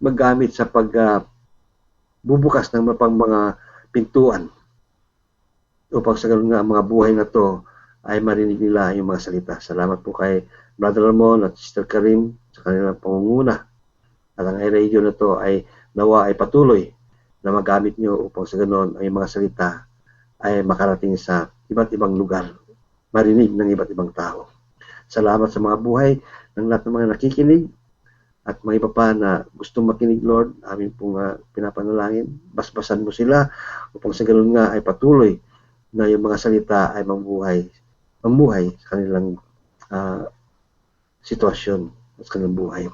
maggamit sa pagbubukas ng mga pintuan upang sa ganun nga ang mga buhay na to ay marinig nila yung mga salita. Salamat po kay Brother Ramon at Sister Karim sa kanilang pangunguna. At ang iRadio na to ay nawa ay patuloy na magamit nyo upang sa ganoon ay mga salita ay makarating sa iba't ibang lugar, marinig ng iba't ibang tao. Salamat sa mga buhay ng lahat ng mga nakikinig at mga iba pa na gustong makinig, Lord. Amin pong pinapanalangin. Basbasan mo sila upang sa ganoon nga ay patuloy na yung mga salita ay mamuhay sa kanilang sitwasyon at sa kanilang buhay.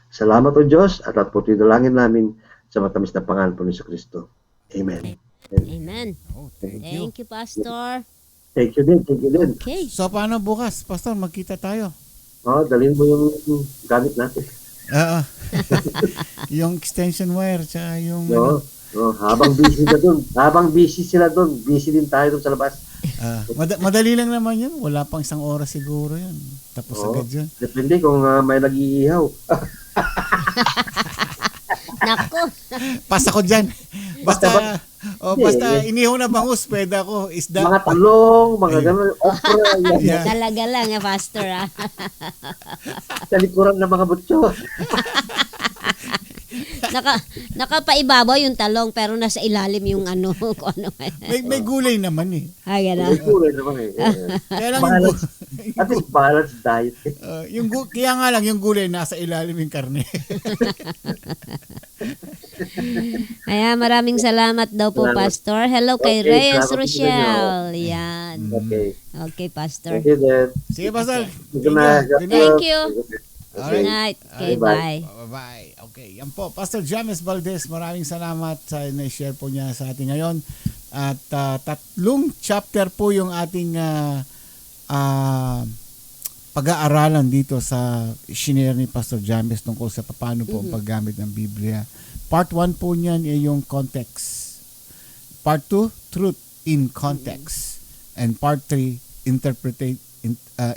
Salamat o Diyos at po tinalangin namin sa matamis na pangalan po ni Kristo. Amen. Amen. Oh, thank you. Thank you, Pastor. Thank you din. Okay. So, paano bukas, Pastor? Magkita tayo. Dalhin mo yung gamit natin. Yung extension wire, tsaka yung... Habang busy sila doon, busy din tayo doon sa labas. Madali lang naman yun. Wala pang 1 oras siguro yun. Tapos agad yun. Depende kung may nag-iihaw. Nako. Pas ako dyan. Basta inihaw na bangus, pwede ako. Isda. Mga talong, mga gano'n, okra, yan. Yeah. Talaga lang, Pastor. Sa likuran ng mga butso. Nakapaibabaw yung talong pero nasa ilalim yung ano. Kung ano. May gulay naman eh. Gano'n. May kulay naman eh. Kaya lang At least balanced diet. kaya nga lang yung gulay nasa ilalim yung karne. Kaya maraming salamat daw po, Pastor. Hello kay Okay, Reyes salamat Rochelle. Yan. Okay. Okay, Pastor. Thank you then. Sige, Pastor. Good night. Thank you. Alright. Good night. Okay, Bye. bye. Bye-bye. Okay, yan po. Pastor James Valdez, maraming salamat sa na-share po niya sa atin ngayon. At 3 chapter po yung ating pag-aaralan dito sa shinare ni Pastor James tungkol sa paano po ang paggamit ng Biblia. Part 1 po niyan ay yung context. Part 2, truth in context. And part 3, interpreting sa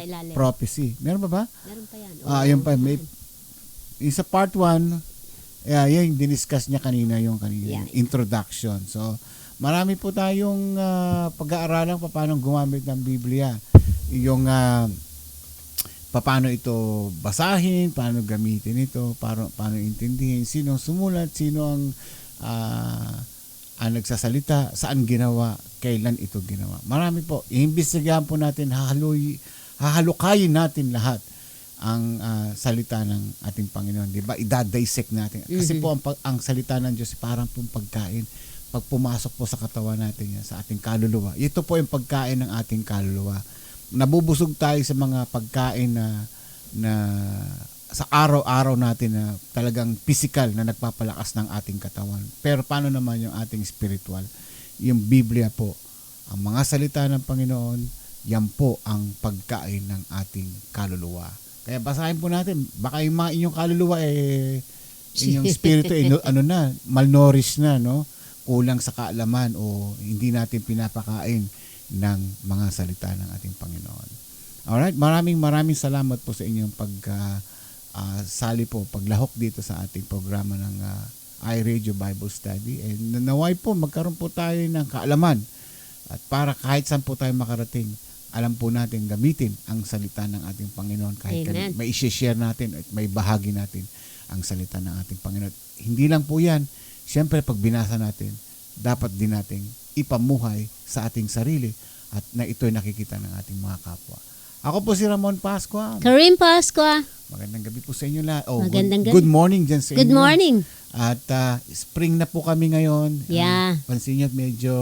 ilalim. prophecy. Meron ba ba? Meron pa yan. Ayun pa. May, sa part 1, yung diniscuss niya kanina yung introduction. So, marami po tayong pag-aaralan paano gumamit ng Biblia. Yung paano ito basahin, paano gamitin ito, paano intindihin, sino sumulat, sino ang nagsasalita, saan ginawa, kailan ito ginawa. Marami po. Iimbestigahan po natin, hahalukayin natin lahat ang salita ng ating Panginoon. Diba? Idadissect natin. Kasi po ang salita ng Diyos parang pong pagkain. Pag pumasok po sa katawan natin yan, sa ating kaluluwa. Ito po yung pagkain ng ating kaluluwa. Nabubusog tayo sa mga pagkain na sa araw-araw natin na talagang physical na nagpapalakas ng ating katawan. Pero paano naman yung ating spiritual? Yung Biblia po, ang mga salita ng Panginoon, yan po ang pagkain ng ating kaluluwa. Kaya basahin po natin, baka yung mga inyong kaluluwa inyong spirito malnourished na, no? Kulang sa kaalaman o hindi natin pinapakain ng mga salita ng ating Panginoon. Alright, maraming salamat po sa inyong sali po, paglahok dito sa ating programa ng iRadio Bible Study. And naway po, magkaroon po tayo ng kaalaman. At para kahit saan po tayo makarating, alam po natin gamitin ang salita ng ating Panginoon. Kahit may i-share natin at may bahagi natin ang salita ng ating Panginoon. Hindi lang po yan. Siyempre, pag binasa natin, dapat din natin ipamuhay sa ating sarili at na ito'y nakikita ng ating mga kapwa. Ako po si Ramon Pascua. Karim Pascua. Magandang gabi po sa inyo lahat. Magandang gabi. Good morning dyan sa inyo. Good morning. At spring na po kami ngayon. Yeah. Pansin nyo, medyo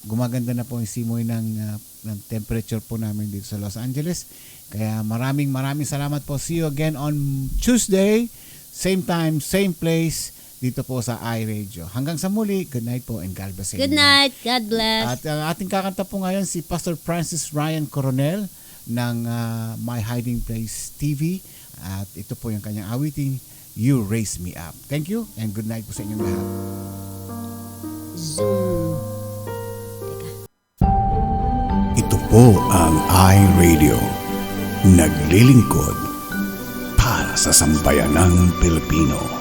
gumaganda na po yung simoy ng temperature po namin dito sa Los Angeles. Kaya maraming salamat po. See you again on Tuesday. Same time, same place. Dito po sa iRadio. Hanggang sa muli, good night po and God bless you. Good night. God bless. At ang ating kakanta po ngayon si Pastor Francis Ryan Coronel ng My Hiding Place TV. At ito po yung kanyang awiting, You Raise Me Up. Thank you and good night po sa inyong lahat. Zoom. Ito po ang iRadio. Naglilingkod para sa sambayanang Pilipino.